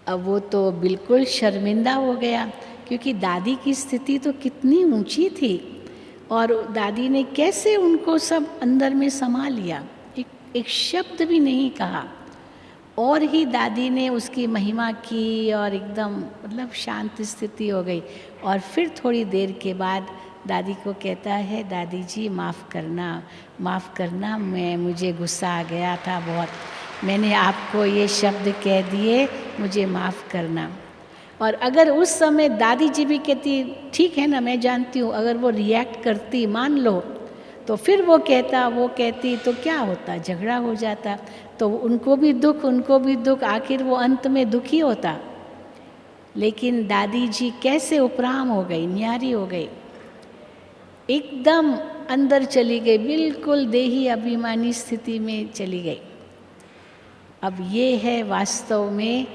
अब वो तो बिल्कुल शर्मिंदा हो गया, क्योंकि दादी की स्थिति तो कितनी ऊंची थी और दादी ने कैसे उनको सब अंदर में समा लिया, एक शब्द भी नहीं कहा। और ही दादी ने उसकी महिमा की और एकदम मतलब शांत स्थिति हो गई। और फिर थोड़ी देर के बाद दादी को कहता है, दादी जी माफ़ करना, माफ़ करना, मुझे गुस्सा आ गया था बहुत, मैंने आपको ये शब्द कह दिए, मुझे माफ़ करना। और अगर उस समय दादी जी भी कहती ठीक है ना, मैं जानती हूँ, अगर वो रिएक्ट करती मान लो, तो फिर वो कहती तो क्या होता, झगड़ा हो जाता, तो उनको भी दुख, आखिर वो अंत में दुखी होता। लेकिन दादी जी कैसे उपराम हो गई, न्यारी हो गई, एकदम अंदर चली गई, बिल्कुल देही अभिमानी स्थिति में चली गई। अब ये है वास्तव में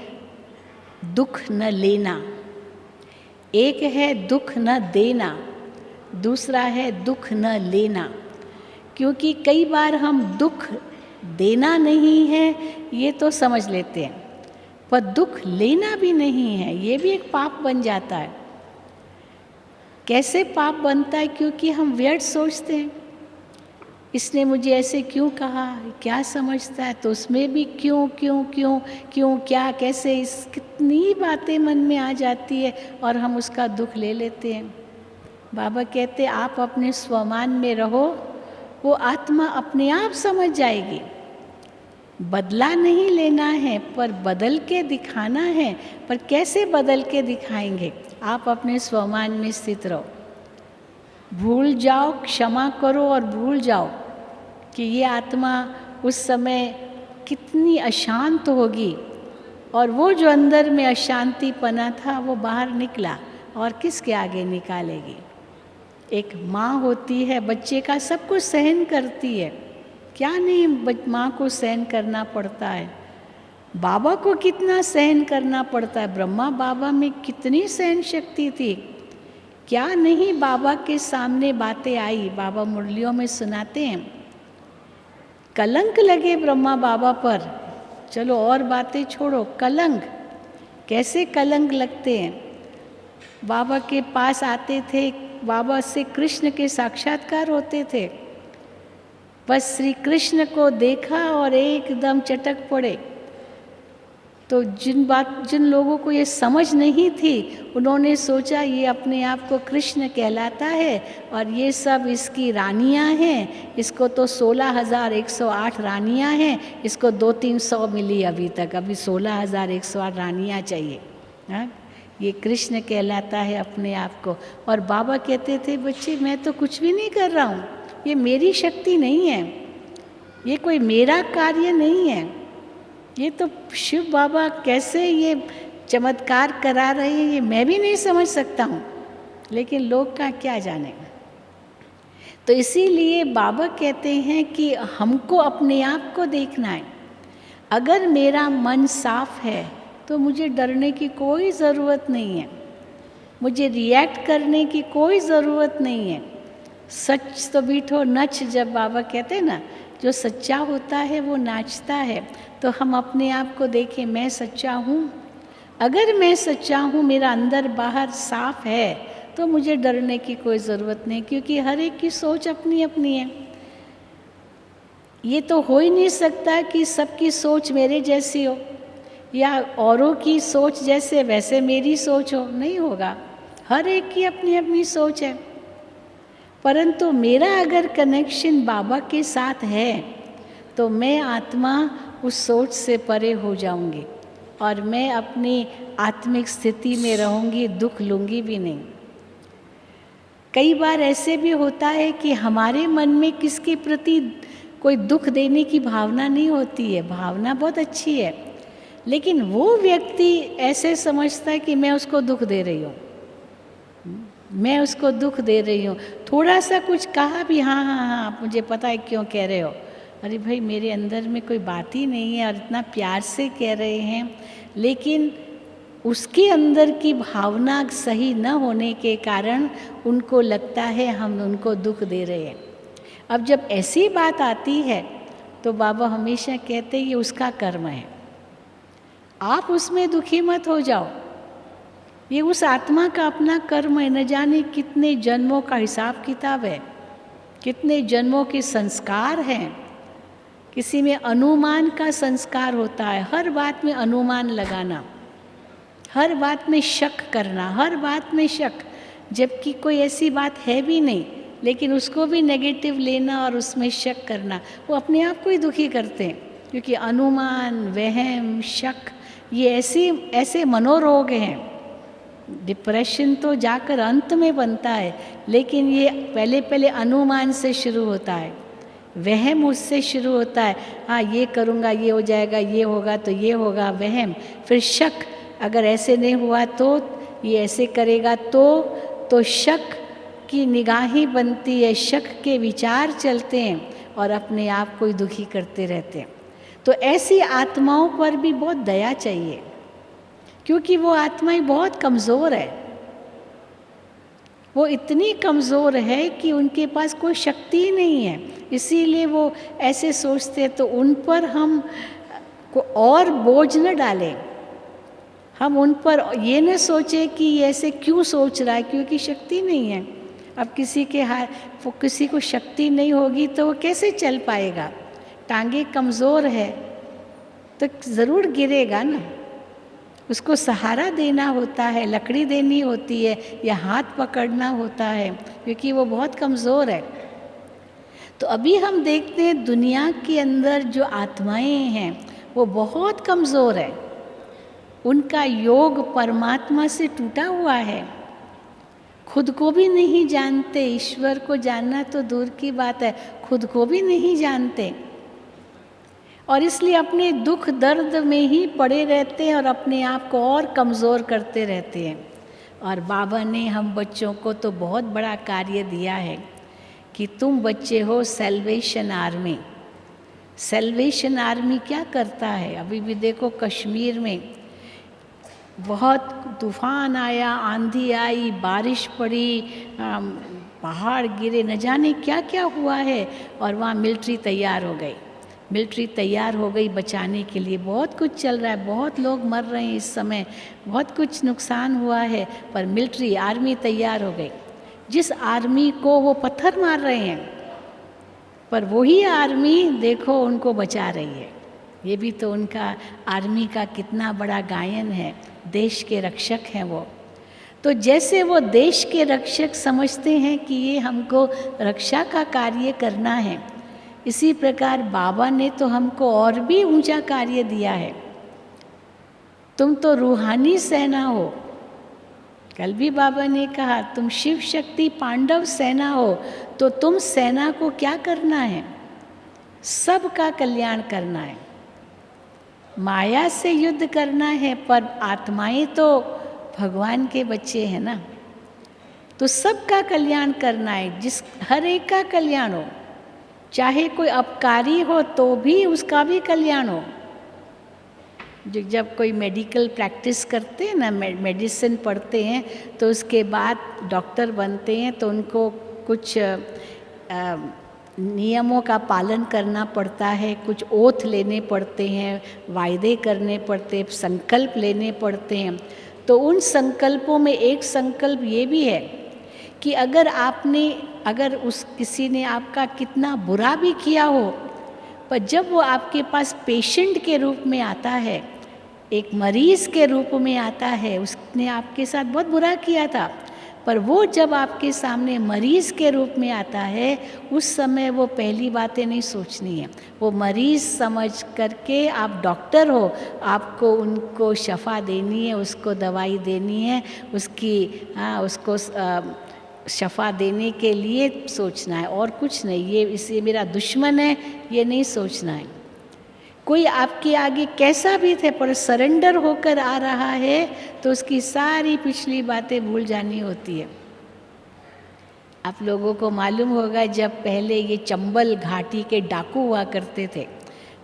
दुख न लेना। एक है दुख न देना, दूसरा है दुख न लेना। क्योंकि कई बार हम दुख देना नहीं है ये तो समझ लेते हैं, पर दुख लेना भी नहीं है, ये भी एक पाप बन जाता है। कैसे पाप बनता है? क्योंकि हम व्यर्थ सोचते हैं, इसने मुझे ऐसे क्यों कहा, क्या समझता है, तो उसमें भी क्यों क्यों क्यों क्यों क्या कैसे, इस कितनी बातें मन में आ जाती है और हम उसका दुख ले लेते हैं। बाबा कहते आप अपने स्वमान में रहो, वो आत्मा अपने आप समझ जाएगी। बदला नहीं लेना है पर बदल के दिखाना है। पर कैसे बदल के दिखाएंगे? आप अपने स्वमान में स्थित रहो, भूल जाओ, क्षमा करो और भूल जाओ कि ये आत्मा उस समय कितनी अशांत होगी, और वो जो अंदर में अशांतिपना था वो बाहर निकला, और किसके आगे निकालेगी? एक माँ होती है, बच्चे का सब कुछ सहन करती है, क्या नहीं माँ को सहन करना पड़ता है। बाबा को कितना सहन करना पड़ता है, ब्रह्मा बाबा में कितनी सहन शक्ति थी, क्या नहीं बाबा के सामने बातें आई। बाबा मुरलियों में सुनाते हैं, कलंक लगे ब्रह्मा बाबा पर, चलो और बातें छोड़ो, कलंक, कैसे कलंक लगते हैं। बाबा के पास आते थे, बाबा से कृष्ण के साक्षात्कार होते थे, बस श्री कृष्ण को देखा और एकदम चटक पड़े। तो जिन लोगों को ये समझ नहीं थी, उन्होंने सोचा ये अपने आप को कृष्ण कहलाता है और ये सब इसकी रानियां हैं, इसको तो 16,108 रानियां हैं, इसको 200-300 मिली अभी तक, अभी 16,108 रानियां चाहिए। हाँ, ये कृष्ण कहलाता है अपने आप को। और बाबा कहते थे बच्चे मैं तो कुछ भी नहीं कर रहा हूँ, ये मेरी शक्ति नहीं है, ये कोई मेरा कार्य नहीं है, ये तो शिव बाबा कैसे ये चमत्कार करा रहे हैं ये मैं भी नहीं समझ सकता हूँ, लेकिन लोग का क्या जाने। तो इसीलिए बाबा कहते हैं कि हमको अपने आप को देखना है। अगर मेरा मन साफ है तो मुझे डरने की कोई ज़रूरत नहीं है, मुझे रिएक्ट करने की कोई ज़रूरत नहीं है। सच तो बीठो नच, जब बाबा कहते हैं ना, जो सच्चा होता है वो नाचता है। तो हम अपने आप को देखें, मैं सच्चा हूँ। अगर मैं सच्चा हूँ, मेरा अंदर बाहर साफ है, तो मुझे डरने की कोई ज़रूरत नहीं, क्योंकि हर एक की सोच अपनी अपनी है। ये तो हो ही नहीं सकता कि सबकी सोच मेरे जैसी हो या औरों की सोच जैसे वैसे मेरी सोच हो, नहीं होगा। हर एक की अपनी अपनी सोच है। परंतु मेरा अगर कनेक्शन बाबा के साथ है तो मैं आत्मा उस सोच से परे हो जाऊंगी और मैं अपनी आत्मिक स्थिति में रहूंगी, दुख लूंगी भी नहीं। कई बार ऐसे भी होता है कि हमारे मन में किसके प्रति कोई दुख देने की भावना नहीं होती है, भावना बहुत अच्छी है, लेकिन वो व्यक्ति ऐसे समझता है कि मैं उसको दुख दे रही हूँ, मैं उसको दुख दे रही हूँ। थोड़ा सा कुछ कहा भी, हाँ हाँ हाँ मुझे पता है क्यों कह रहे हो। अरे भाई मेरे अंदर में कोई बात ही नहीं है और इतना प्यार से कह रहे हैं, लेकिन उसके अंदर की भावना सही न होने के कारण उनको लगता है हम उनको दुख दे रहे हैं। अब जब ऐसी बात आती है तो बाबा हमेशा कहते हैं ये उसका कर्म है, आप उसमें दुखी मत हो जाओ, ये उस आत्मा का अपना कर्म है। न जाने कितने जन्मों का हिसाब किताब है, कितने जन्मों के संस्कार हैं। किसी में अनुमान का संस्कार होता है, हर बात में अनुमान लगाना, हर बात में शक करना, हर बात में शक, जबकि कोई ऐसी बात है भी नहीं, लेकिन उसको भी नेगेटिव लेना और उसमें शक करना, वो अपने आप को ही दुखी करते हैं। क्योंकि अनुमान, वहम, शक ये ऐसे मनोरोग हैं। डिप्रेशन तो जाकर अंत में बनता है, लेकिन ये पहले अनुमान से शुरू होता है, वहम उससे शुरू होता है। हाँ ये करूँगा ये हो जाएगा, ये होगा तो ये होगा, वहम। फिर शक, अगर ऐसे नहीं हुआ तो ये ऐसे करेगा तो शक की निगाहें बनती है, शक के विचार चलते हैं और अपने आप को ही दुखी करते रहते हैं। तो ऐसी आत्माओं पर भी बहुत दया चाहिए, क्योंकि वो आत्माएं बहुत कमज़ोर है, वो इतनी कमज़ोर है कि उनके पास कोई शक्ति ही नहीं है। इसीलिए वो ऐसे सोचते हैं। तो उन पर हम को और बोझ न डालें, हम उन पर ये न सोचें कि ये ऐसे क्यों सोच रहा है, क्योंकि शक्ति नहीं है। अब किसी को शक्ति नहीं होगी तो वो कैसे चल पाएगा, टांगे कमज़ोर है तो ज़रूर गिरेगा ना। उसको सहारा देना होता है, लकड़ी देनी होती है या हाथ पकड़ना होता है, क्योंकि वो बहुत कमज़ोर है। तो अभी हम देखते हैं दुनिया के अंदर जो आत्माएं हैं वो बहुत कमज़ोर है, उनका योग परमात्मा से टूटा हुआ है, खुद को भी नहीं जानते। ईश्वर को जानना तो दूर की बात है, खुद को भी नहीं जानते, और इसलिए अपने दुख दर्द में ही पड़े रहते हैं और अपने आप को और कमज़ोर करते रहते हैं। और बाबा ने हम बच्चों को तो बहुत बड़ा कार्य दिया है कि तुम बच्चे हो सैल्वेशन आर्मी। सैल्वेशन आर्मी क्या करता है? अभी भी देखो कश्मीर में बहुत तूफान आया, आंधी आई, बारिश पड़ी, पहाड़ गिरे, न जाने क्या क्या हुआ है, और वहाँ मिलिट्री तैयार हो गई। मिलिट्री तैयार हो गई बचाने के लिए। बहुत कुछ चल रहा है, बहुत लोग मर रहे हैं इस समय, बहुत कुछ नुकसान हुआ है, पर मिलिट्री आर्मी तैयार हो गई। जिस आर्मी को वो पत्थर मार रहे हैं, पर वही आर्मी देखो उनको बचा रही है। ये भी तो उनका आर्मी का कितना बड़ा गायन है, देश के रक्षक हैं वो। तो जैसे वो देश के रक्षक समझते हैं कि ये हमको रक्षा का कार्य करना है, इसी प्रकार बाबा ने तो हमको और भी ऊंचा कार्य दिया है। तुम तो रूहानी सेना हो। कल भी बाबा ने कहा तुम शिव शक्ति पांडव सेना हो, तो तुम सेना को क्या करना है? सबका कल्याण करना है। माया से युद्ध करना है, पर आत्माएं तो भगवान के बच्चे हैं ना, तो सबका कल्याण करना है, जिस हर एक का कल्याण हो। चाहे कोई अपकारी हो तो भी उसका भी कल्याण हो। जब कोई मेडिकल प्रैक्टिस करते हैं ना, मेडिसिन पढ़ते हैं, तो उसके बाद डॉक्टर बनते हैं, तो उनको कुछ नियमों का पालन करना पड़ता है, कुछ ओथ लेने पड़ते हैं, वायदे करने पड़ते हैं, संकल्प लेने पड़ते हैं। तो उन संकल्पों में एक संकल्प ये भी है कि अगर किसी ने आपका कितना बुरा भी किया हो, पर जब वो आपके पास पेशेंट के रूप में आता है, एक मरीज़ के रूप में आता है, उसने आपके साथ बहुत बुरा किया था, पर वो जब आपके सामने मरीज़ के रूप में आता है, उस समय वो पहली बातें नहीं सोचनी है। वो मरीज़ समझ करके आप डॉक्टर हो, आपको उनको शफा देनी है, उसको दवाई देनी है, उसको शफा देने के लिए सोचना है, और कुछ नहीं। ये मेरा दुश्मन है, ये नहीं सोचना है। कोई आपके आगे कैसा भी थे, पर सरेंडर होकर आ रहा है, तो उसकी सारी पिछली बातें भूल जानी होती है। आप लोगों को मालूम होगा, जब पहले ये चंबल घाटी के डाकू हुआ करते थे,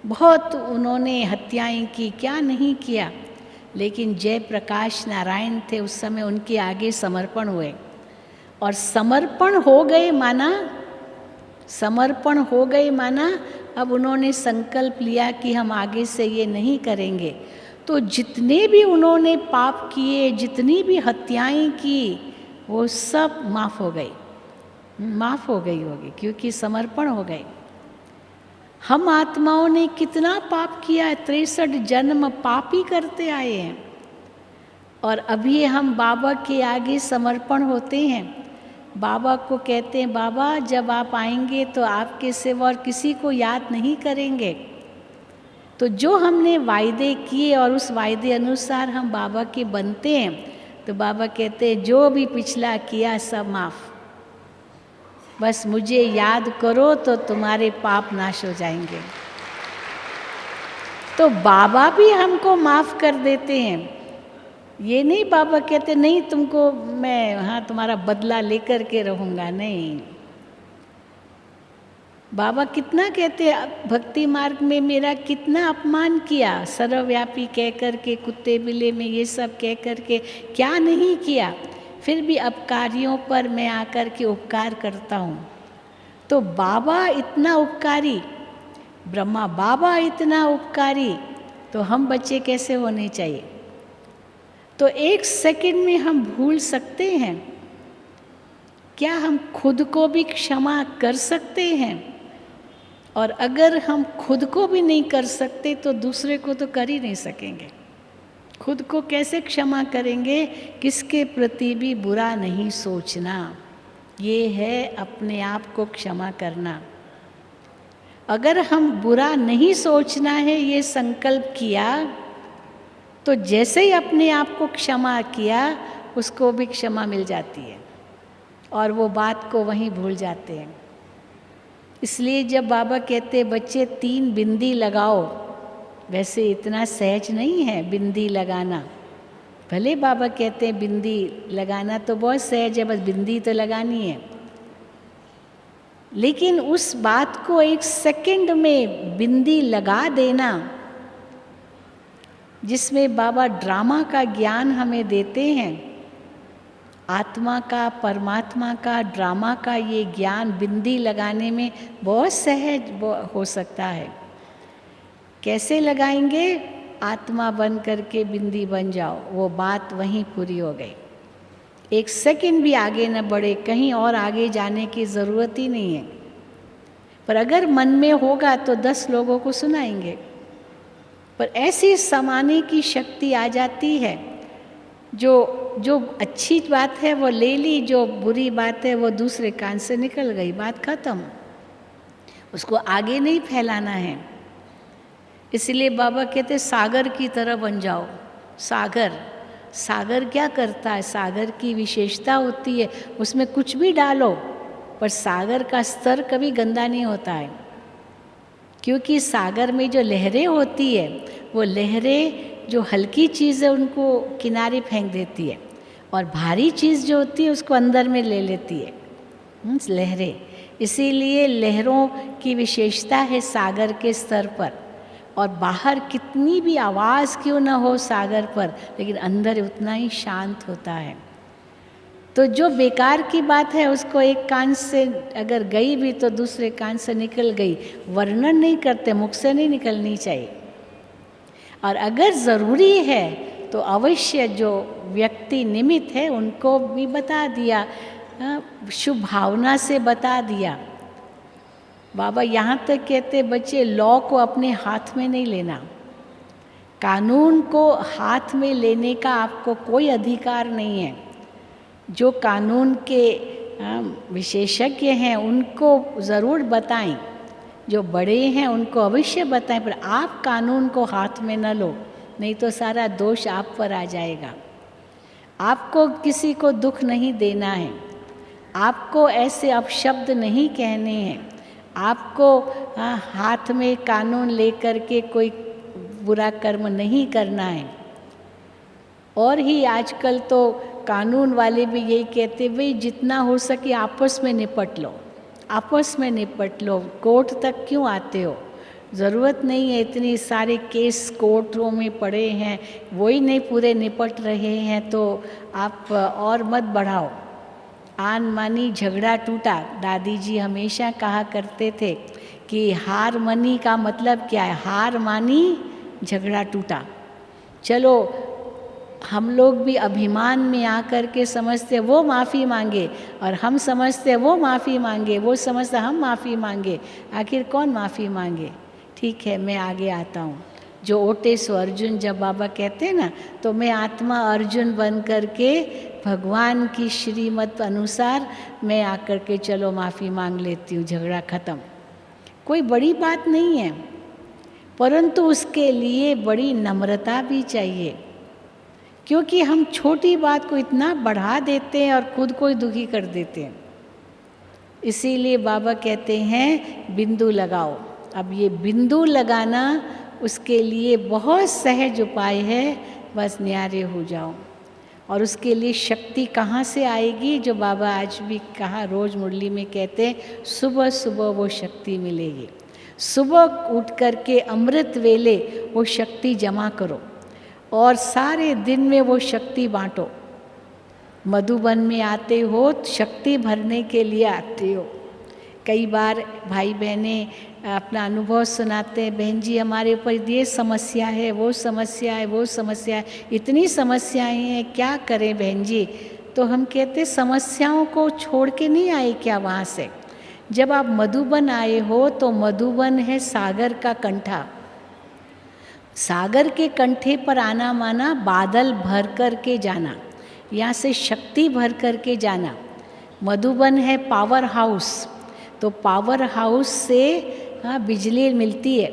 बहुत उन्होंने हत्याएं की, क्या नहीं किया, लेकिन जयप्रकाश नारायण थे उस समय, उनके आगे समर्पण हुए, और समर्पण हो गए माना अब उन्होंने संकल्प लिया कि हम आगे से ये नहीं करेंगे। तो जितने भी उन्होंने पाप किए, जितनी भी हत्याएं की, वो सब माफ़ हो गई होगी, क्योंकि समर्पण हो गए। हम आत्माओं ने कितना पाप किया है, 63 जन्म पाप ही करते आए हैं, और अभी हम बाबा के आगे समर्पण होते हैं। बाबा को कहते हैं, बाबा जब आप आएंगे तो आपके सिवा और किसी को याद नहीं करेंगे। तो जो हमने वायदे किए और उस वायदे अनुसार हम बाबा के बनते हैं, तो बाबा कहते हैं जो भी पिछला किया सब माफ़, बस मुझे याद करो तो तुम्हारे पाप नाश हो जाएंगे। तो बाबा भी हमको माफ़ कर देते हैं। ये नहीं बाबा कहते नहीं तुमको मैं तुम्हारा बदला लेकर के रहूँगा, नहीं। बाबा कितना कहते हैं, भक्ति मार्ग में मेरा कितना अपमान किया, सर्वव्यापी कह कर के, कुत्ते बिल्ले में ये सब कह कर के, क्या नहीं किया, फिर भी अपकारियों पर मैं आकर के उपकार करता हूँ। तो बाबा इतना उपकारी, ब्रह्मा बाबा इतना उपकारी, तो हम बच्चे कैसे होने चाहिए? तो एक सेकंड में हम भूल सकते हैं क्या? हम खुद को भी क्षमा कर सकते हैं, और अगर हम खुद को भी नहीं कर सकते तो दूसरे को तो कर ही नहीं सकेंगे। खुद को कैसे क्षमा करेंगे? किसके प्रति भी बुरा नहीं सोचना, ये है अपने आप को क्षमा करना। अगर हम बुरा नहीं सोचना है ये संकल्प किया, तो जैसे ही अपने आप को क्षमा किया, उसको भी क्षमा मिल जाती है, और वो बात को वहीं भूल जाते हैं। इसलिए जब बाबा कहते बच्चे 3 बिंदी लगाओ, वैसे इतना सहज नहीं है बिंदी लगाना। भले बाबा कहते हैं बिंदी लगाना तो बहुत सहज है, बस बिंदी तो लगानी है, लेकिन उस बात को एक सेकंड में बिंदी लगा देना, जिसमें बाबा ड्रामा का ज्ञान हमें देते हैं, आत्मा का, परमात्मा का, ड्रामा का ये ज्ञान बिंदी लगाने में बहुत सहज हो सकता है। कैसे लगाएंगे? आत्मा बन करके बिंदी बन जाओ, वो बात वहीं पूरी हो गई। एक सेकंड भी आगे न बढ़े, कहीं और आगे जाने की ज़रूरत ही नहीं है। पर अगर मन में होगा तो 10 लोगों को सुनाएंगे, पर ऐसी समाने की शक्ति आ जाती है, जो अच्छी बात है वो ले ली, जो बुरी बात है वो दूसरे कान से निकल गई, बात खत्म। उसको आगे नहीं फैलाना है। इसलिए बाबा कहते सागर की तरह बन जाओ, सागर, सागर क्या करता है? सागर की विशेषता होती है उसमें कुछ भी डालो पर सागर का स्तर कभी गंदा नहीं होता है, क्योंकि सागर में जो लहरें होती है वो लहरें जो हल्की चीज़ है उनको किनारे फेंक देती है और भारी चीज़ जो होती है उसको अंदर में ले लेती है, लहरें। इसीलिए लहरों की विशेषता है सागर के स्तर पर। और बाहर कितनी भी आवाज़ क्यों ना हो सागर पर, लेकिन अंदर उतना ही शांत होता है। तो जो बेकार की बात है उसको एक कान से अगर गई भी तो दूसरे कान से निकल गई, वर्णन नहीं करते, मुख से नहीं निकलनी चाहिए। और अगर ज़रूरी है तो अवश्य जो व्यक्ति निमित्त है उनको भी बता दिया, शुभ भावना से बता दिया। बाबा यहाँ तक कहते बच्चे लॉ को अपने हाथ में नहीं लेना, कानून को हाथ में लेने का आपको कोई अधिकार नहीं है। जो कानून के विशेषज्ञ हैं उनको ज़रूर बताएं, जो बड़े हैं उनको अवश्य बताएं, पर आप कानून को हाथ में न लो, नहीं तो सारा दोष आप पर आ जाएगा। आपको किसी को दुख नहीं देना है, आपको ऐसे अपशब्द नहीं कहने हैं, आपको हाथ में कानून लेकर के कोई बुरा कर्म नहीं करना है। और ही आजकल तो कानून वाले भी यही कहते भाई जितना हो सके आपस में निपट लो, आपस में निपट लो, कोर्ट तक क्यों आते हो? ज़रूरत नहीं है, इतनी सारे केस कोर्टों में पड़े हैं, वही नहीं पूरे निपट रहे हैं तो आप और मत बढ़ाओ। आन मानी झगड़ा टूटा, दादी जी हमेशा कहा करते थे कि हार मानी का मतलब क्या है? हार मानी झगड़ा टूटा। चलो हम लोग भी अभिमान में आकर के समझते वो माफ़ी मांगे और हम समझते वो माफ़ी मांगे, वो समझते हम माफ़ी मांगे, आखिर कौन माफ़ी मांगे? ठीक है, मैं आगे आता हूँ। जो ओटे सो अर्जुन, जब बाबा कहते हैं ना, तो मैं आत्मा अर्जुन बन करके भगवान की श्रीमत अनुसार मैं आकर के चलो माफ़ी मांग लेती हूँ, झगड़ा ख़त्म। कोई बड़ी बात नहीं है, परंतु उसके लिए बड़ी नम्रता भी चाहिए, क्योंकि हम छोटी बात को इतना बढ़ा देते हैं और खुद को ही दुखी कर देते हैं। इसीलिए बाबा कहते हैं बिंदु लगाओ। अब ये बिंदु लगाना उसके लिए बहुत सहज उपाय है, बस न्यारे हो जाओ। और उसके लिए शक्ति कहाँ से आएगी? जो बाबा आज भी कहा, रोज़ मुरली में कहते हैं, सुबह सुबह वो शक्ति मिलेगी। सुबह उठ करके अमृत वेले वो शक्ति जमा करो और सारे दिन में वो शक्ति बांटो। मधुबन में आते हो शक्ति भरने के लिए आते हो। कई बार भाई बहनें अपना अनुभव सुनाते हैं, बहन जी हमारे ऊपर ये समस्या है, वो समस्या है, वो समस्या है, इतनी समस्याएं हैं, क्या करें बहन जी? तो हम कहते समस्याओं को छोड़ के नहीं आए क्या वहाँ से? जब आप मधुबन आए हो तो मधुबन है सागर का कंठा। सागर के कंठे पर आना माना बादल भर कर के जाना, यहाँ से शक्ति भर कर के जाना। मधुबन है पावर हाउस, तो पावर हाउस से बिजली मिलती है।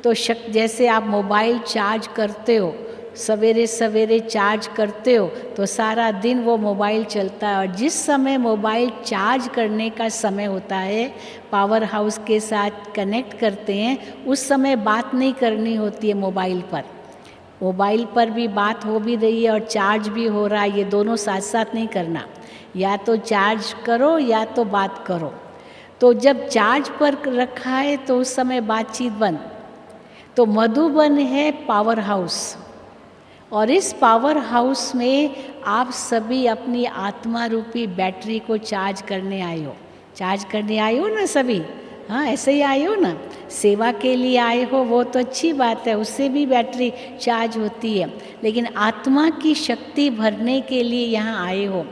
तो जैसे आप मोबाइल चार्ज करते हो, सवेरे सवेरे चार्ज करते हो तो सारा दिन वो मोबाइल चलता है, और जिस समय मोबाइल चार्ज करने का समय होता है, पावर हाउस के साथ कनेक्ट करते हैं, उस समय बात नहीं करनी होती है मोबाइल पर। मोबाइल पर भी बात हो भी रही है और चार्ज भी हो रहा है, ये दोनों साथ साथ नहीं करना, या तो चार्ज करो या तो बात करो। तो जब चार्ज पर रखा है तो उस समय बातचीत बंद। तो मधुबन है पावर हाउस, और इस पावर हाउस में आप सभी अपनी आत्मा रूपी बैटरी को चार्ज करने आए हो। चार्ज करने आए हो ना सभी? हाँ, ऐसे ही आए हो ना, सेवा के लिए आए हो, वो तो अच्छी बात है, उससे भी बैटरी चार्ज होती है, लेकिन आत्मा की शक्ति भरने के लिए यहाँ आए हो।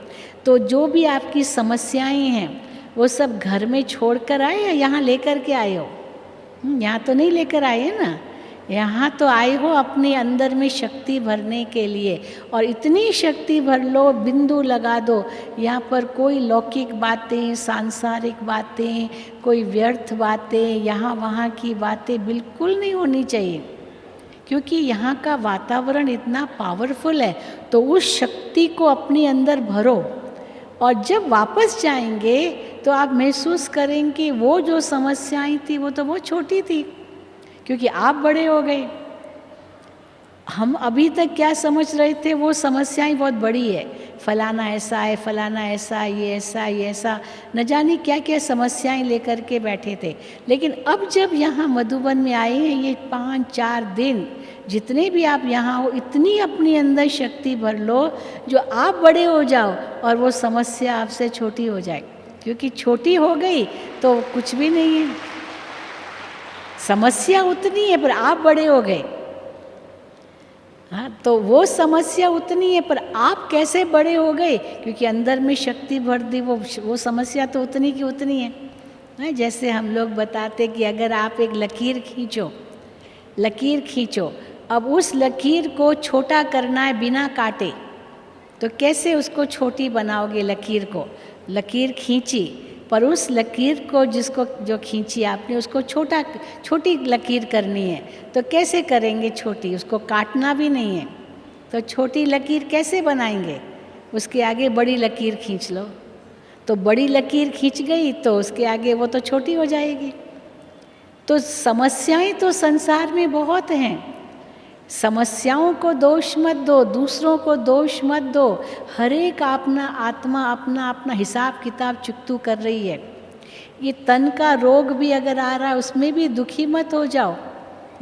तो जो भी आपकी समस्याएं हैं वो सब घर में छोड़ कर आए या यहाँ लेकर के आए हो? यहाँ तो नहीं लेकर आए ना, यहाँ तो आए हो अपने अंदर में शक्ति भरने के लिए। और इतनी शक्ति भर लो, बिंदु लगा दो। यहाँ पर कोई लौकिक बातें, सांसारिक बातें, कोई व्यर्थ बातें, यहाँ वहाँ की बातें बिल्कुल नहीं होनी चाहिए, क्योंकि यहाँ का वातावरण इतना पावरफुल है। तो उस शक्ति को अपने अंदर भरो, और जब वापस जाएंगे तो आप महसूस करेंगे कि वो जो समस्याएं थी वो तो बहुत छोटी थी, क्योंकि आप बड़े हो गए। हम अभी तक क्या समझ रहे थे, वो समस्याएं बहुत बड़ी है, फलाना ऐसा है, फलाना ऐसा, ये ऐसा, ये ऐसा, न जाने क्या क्या समस्याएं लेकर के बैठे थे। लेकिन अब जब यहाँ मधुबन में आए हैं, ये 5-4 दिन जितने भी आप यहाँ हो, इतनी अपने अंदर शक्ति भर लो जो आप बड़े हो जाओ और वो समस्या आपसे छोटी हो जाए। क्योंकि छोटी हो गई तो कुछ भी नहीं है, समस्या उतनी है पर आप बड़े हो गए। हाँ, तो वो समस्या उतनी है पर आप कैसे बड़े हो गए, क्योंकि अंदर में शक्ति भर दी। वो समस्या तो उतनी की उतनी है। हाँ, जैसे हम लोग बताते कि अगर आप एक लकीर खींचो, अब उस लकीर को छोटा करना है बिना काटे, तो कैसे उसको छोटी बनाओगे लकीर को? लकीर खींची, पर उस लकीर को जो खींची आपने उसको छोटी लकीर करनी है, तो कैसे करेंगे छोटी? उसको काटना भी नहीं है, तो छोटी लकीर कैसे बनाएंगे? उसके आगे बड़ी लकीर खींच लो, तो बड़ी लकीर खींच गई तो उसके आगे वो तो छोटी हो जाएगी। तो समस्याएं तो संसार में बहुत हैं, समस्याओं को दोष मत दो, दूसरों को दोष मत दो। हर एक अपना आत्मा अपना हिसाब किताब चुकतू कर रही है। ये तन का रोग भी अगर आ रहा है उसमें भी दुखी मत हो जाओ,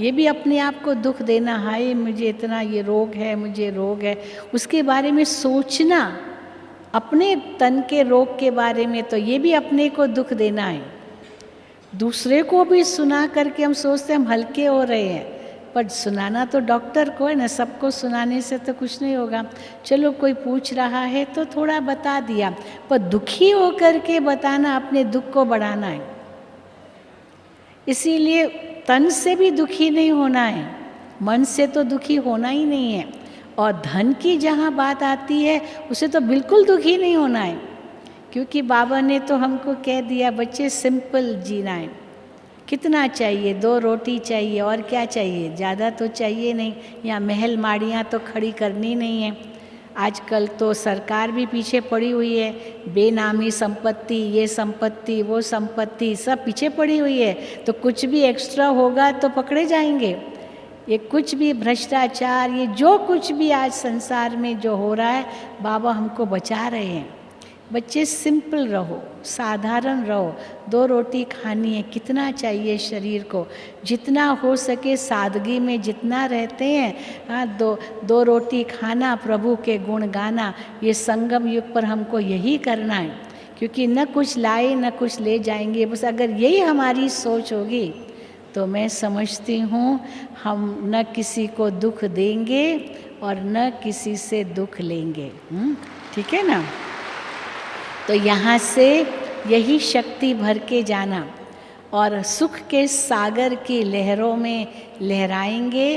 ये भी अपने आप को दुख देना, हाय मुझे इतना ये रोग है, मुझे रोग है, उसके बारे में सोचना, अपने तन के रोग के बारे में, तो ये भी अपने को दुख देना है। दूसरे को भी सुना करके हम सोचते हम हल्के हो रहे हैं, पर सुनाना तो डॉक्टर को है ना, सबको सुनाने से तो कुछ नहीं होगा। चलो कोई पूछ रहा है तो थोड़ा बता दिया, पर दुखी हो करके बताना अपने दुख को बढ़ाना है। इसीलिए तन से भी दुखी नहीं होना है, मन से तो दुखी होना ही नहीं है। और धन की जहाँ बात आती है उसे तो बिल्कुल दुखी नहीं होना है, क्योंकि बाबा ने तो हमको कह दिया बच्चे सिंपल जीना है। कितना चाहिए? 2 रोटी चाहिए, और क्या चाहिए? ज़्यादा तो चाहिए नहीं। यहाँ महल माड़ियाँ तो खड़ी करनी नहीं है। आजकल तो सरकार भी पीछे पड़ी हुई है, बेनामी संपत्ति, ये संपत्ति, वो संपत्ति, सब पीछे पड़ी हुई है। तो कुछ भी एक्स्ट्रा होगा तो पकड़े जाएंगे। ये कुछ भी भ्रष्टाचार, ये जो कुछ भी आज संसार में जो हो रहा है, बाबा हमको बचा रहे हैं। बच्चे सिंपल रहो, साधारण रहो। 2 रोटी खानी है, कितना चाहिए शरीर को? जितना हो सके सादगी में जितना रहते हैं, हाँ, 2 रोटी खाना, प्रभु के गुण गाना, ये संगम युग पर हमको यही करना है। क्योंकि न कुछ लाए न कुछ ले जाएंगे, बस अगर यही हमारी सोच होगी तो मैं समझती हूँ हम न किसी को दुख देंगे और न किसी से दुख लेंगे। ठीक है ना? तो यहाँ से यही शक्ति भर के जाना और सुख के सागर की लहरों में लहराएंगे।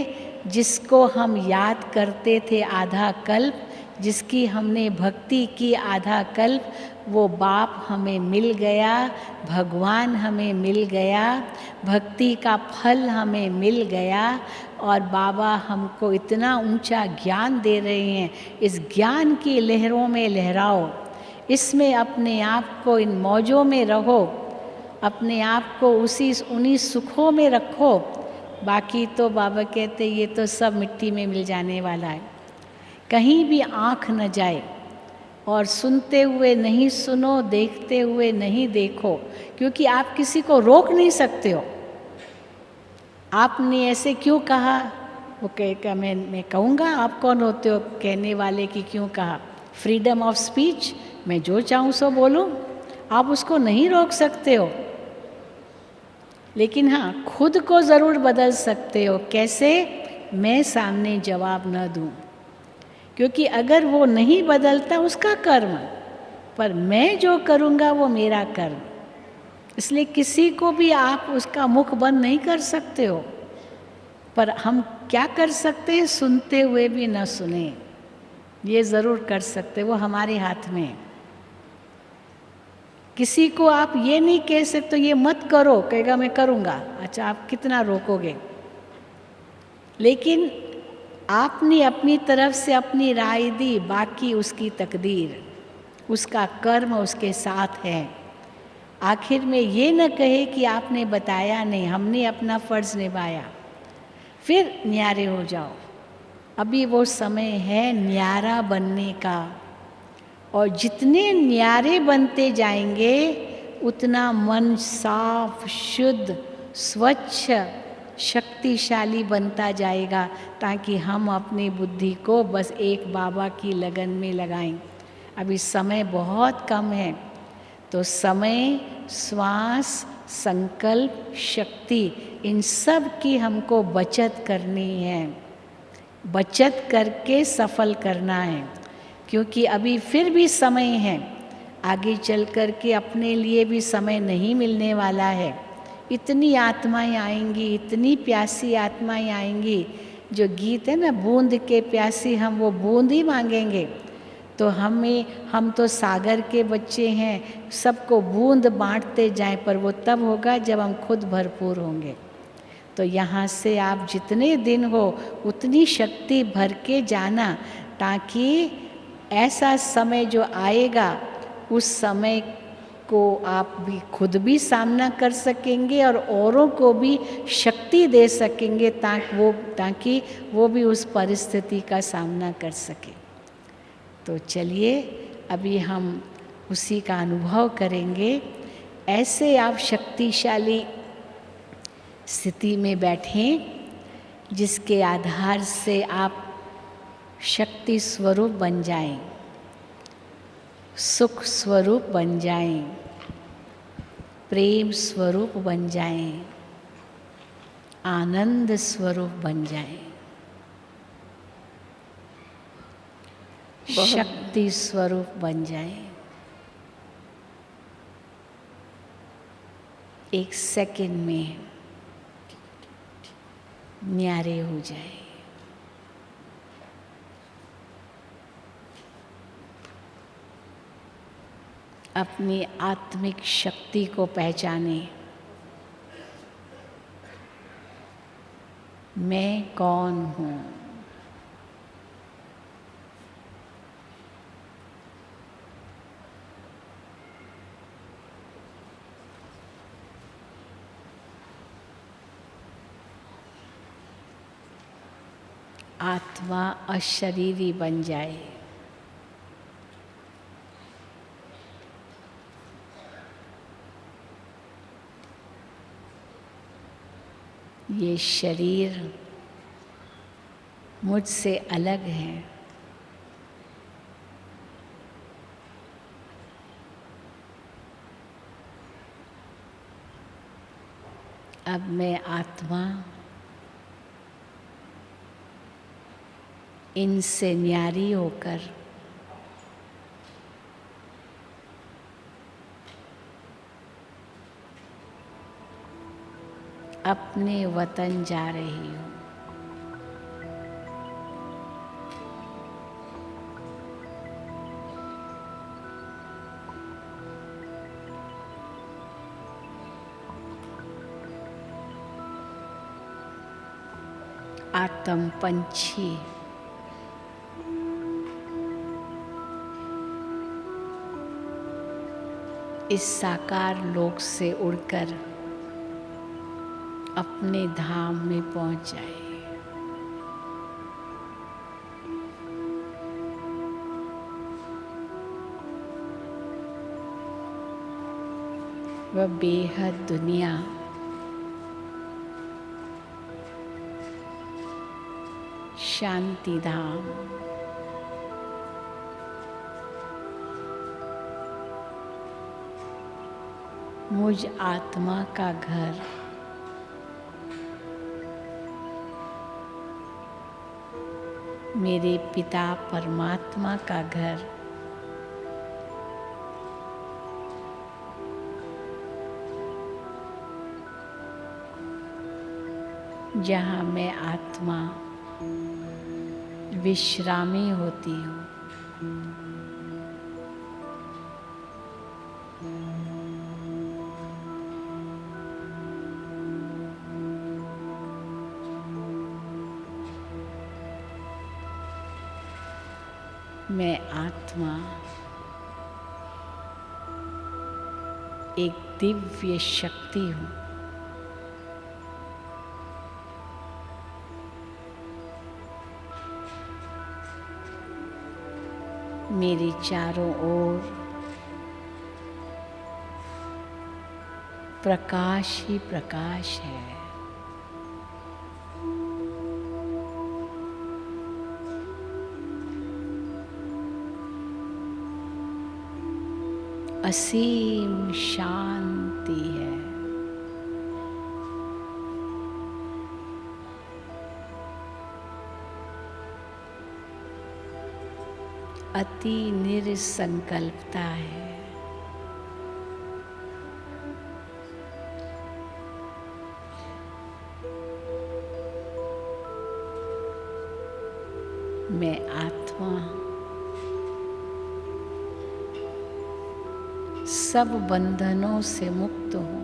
जिसको हम याद करते थे आधा कल्प, जिसकी हमने भक्ति की आधा कल्प, वो बाप हमें मिल गया, भगवान हमें मिल गया, भक्ति का फल हमें मिल गया। और बाबा हमको इतना ऊंचा ज्ञान दे रहे हैं। इस ज्ञान की लहरों में लहराओ, इसमें अपने आप को, इन मौजों में रहो, अपने आप को उन्हीं सुखों में रखो। बाकी तो बाबा कहते ये तो सब मिट्टी में मिल जाने वाला है। कहीं भी आँख न जाए, और सुनते हुए नहीं सुनो, देखते हुए नहीं देखो, क्योंकि आप किसी को रोक नहीं सकते हो। आपने ऐसे क्यों कहा, वो कहेगा मैं कहूँगा, आप कौन होते हो कहने वाले कि क्यों कहा? फ्रीडम ऑफ स्पीच, मैं जो चाहूँ सो बोलूँ, आप उसको नहीं रोक सकते हो। लेकिन हाँ, खुद को ज़रूर बदल सकते हो। कैसे? मैं सामने जवाब न दूँ, क्योंकि अगर वो नहीं बदलता उसका कर्म, पर मैं जो करूँगा वो मेरा कर्म। इसलिए किसी को भी आप उसका मुख बंद नहीं कर सकते हो। पर हम क्या कर सकते हैं? सुनते हुए भी न सुने, ये ज़रूर कर सकते, वो हमारे हाथ में है। किसी को आप ये नहीं कह सकते ये मत करो, कहेगा मैं करूँगा। अच्छा, आप कितना रोकोगे? लेकिन आपने अपनी तरफ से अपनी राय दी, बाकी उसकी तकदीर, उसका कर्म उसके साथ है। आखिर में ये न कहे कि आपने बताया नहीं, हमने अपना फर्ज निभाया, फिर न्यारे हो जाओ। अभी वो समय है न्यारा बनने का, और जितने न्यारे बनते जाएंगे उतना मन साफ, शुद्ध, स्वच्छ, शक्तिशाली बनता जाएगा, ताकि हम अपनी बुद्धि को बस एक बाबा की लगन में लगाएं। अभी समय बहुत कम है, तो समय, श्वास, संकल्प, शक्ति, इन सब की हमको बचत करनी है, बचत करके सफल करना है। क्योंकि अभी फिर भी समय है, आगे चल कर के अपने लिए भी समय नहीं मिलने वाला है। इतनी आत्माएं आएंगी, इतनी प्यासी आत्माएं आएंगी। जो गीत है ना, बूंद के प्यासी हम, वो बूंद ही मांगेंगे। तो हम तो सागर के बच्चे हैं, सबको बूंद बांटते जाएं, पर वो तब होगा जब हम खुद भरपूर होंगे। तो यहाँ से आप जितने दिन हो उतनी शक्ति भर के जाना, ताकि ऐसा समय जो आएगा उस समय को आप भी खुद भी सामना कर सकेंगे और औरों को भी शक्ति दे सकेंगे, ताकि वो भी उस परिस्थिति का सामना कर सके। तो चलिए अभी हम उसी का अनुभव करेंगे। ऐसे आप शक्तिशाली स्थिति में बैठें जिसके आधार से आप शक्ति स्वरूप बन जाएं, सुख स्वरूप बन जाएं, प्रेम स्वरूप बन जाएं, आनंद स्वरूप बन जाएं, शक्ति स्वरूप बन जाएं। एक सेकंड में न्यारे हो जाए। अपनी आत्मिक शक्ति को पहचाने। मैं कौन हूँ? आत्मा अशरीरी बन जाए। ये शरीर मुझसे अलग है। अब मैं आत्मा इनसे न्यारी होकर अपने वतन जा रही हूँ। आत्म पंछी इस साकार लोक से उड़कर अपने धाम में पहुंच जाए। वह बेहद दुनिया शांति धाम, मुझ आत्मा का घर, मेरे पिता परमात्मा का घर, जहाँ मैं आत्मा विश्रामी होती हूँ। मैं आत्मा एक दिव्य शक्ति हूँ। मेरे चारों ओर प्रकाश ही प्रकाश है। असीम शांति है। अति निरसंकल्पता है। मैं आत्मा सब बंधनों से मुक्त हूँ।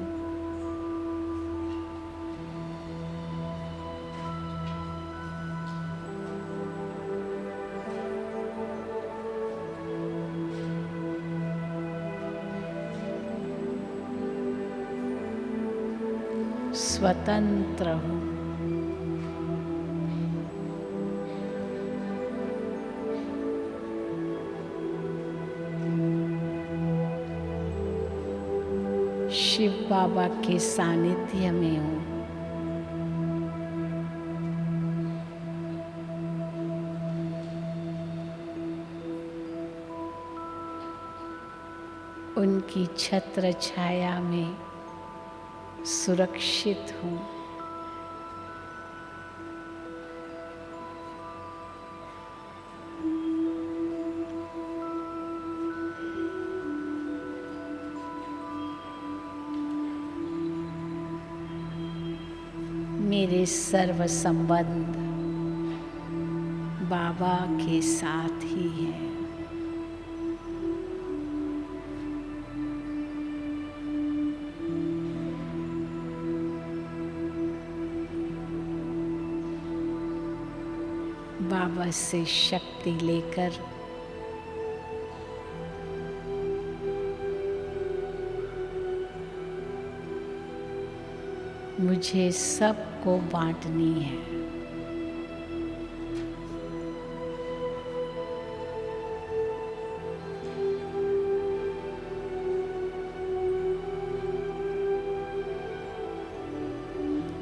स्वतंत्र हूँ। शिव बाबा के सानिध्य में हूँ। उनकी छत्र छाया में सुरक्षित हूँ। मेरे सर्व संबंध बाबा के साथ ही है। बाबा से शक्ति लेकर मुझे सबको बांटनी है।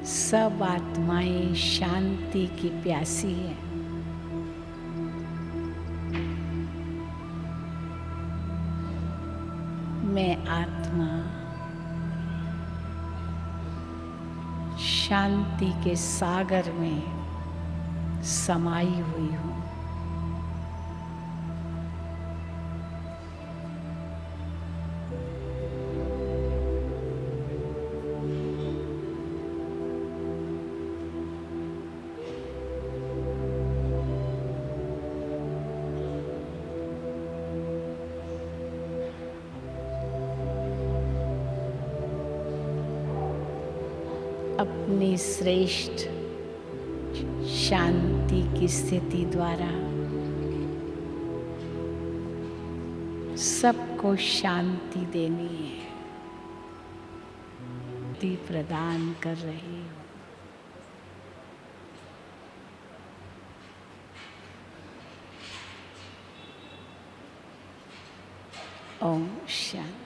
सब आत्माएं शांति की प्यासी हैं। मैं आत्मा शांति के सागर में समाई हुई हूँ। अपनी श्रेष्ठ शांति की स्थिति द्वारा सबको शांति देनी है। शांति प्रदान कर रही हूँ। ओम शांति।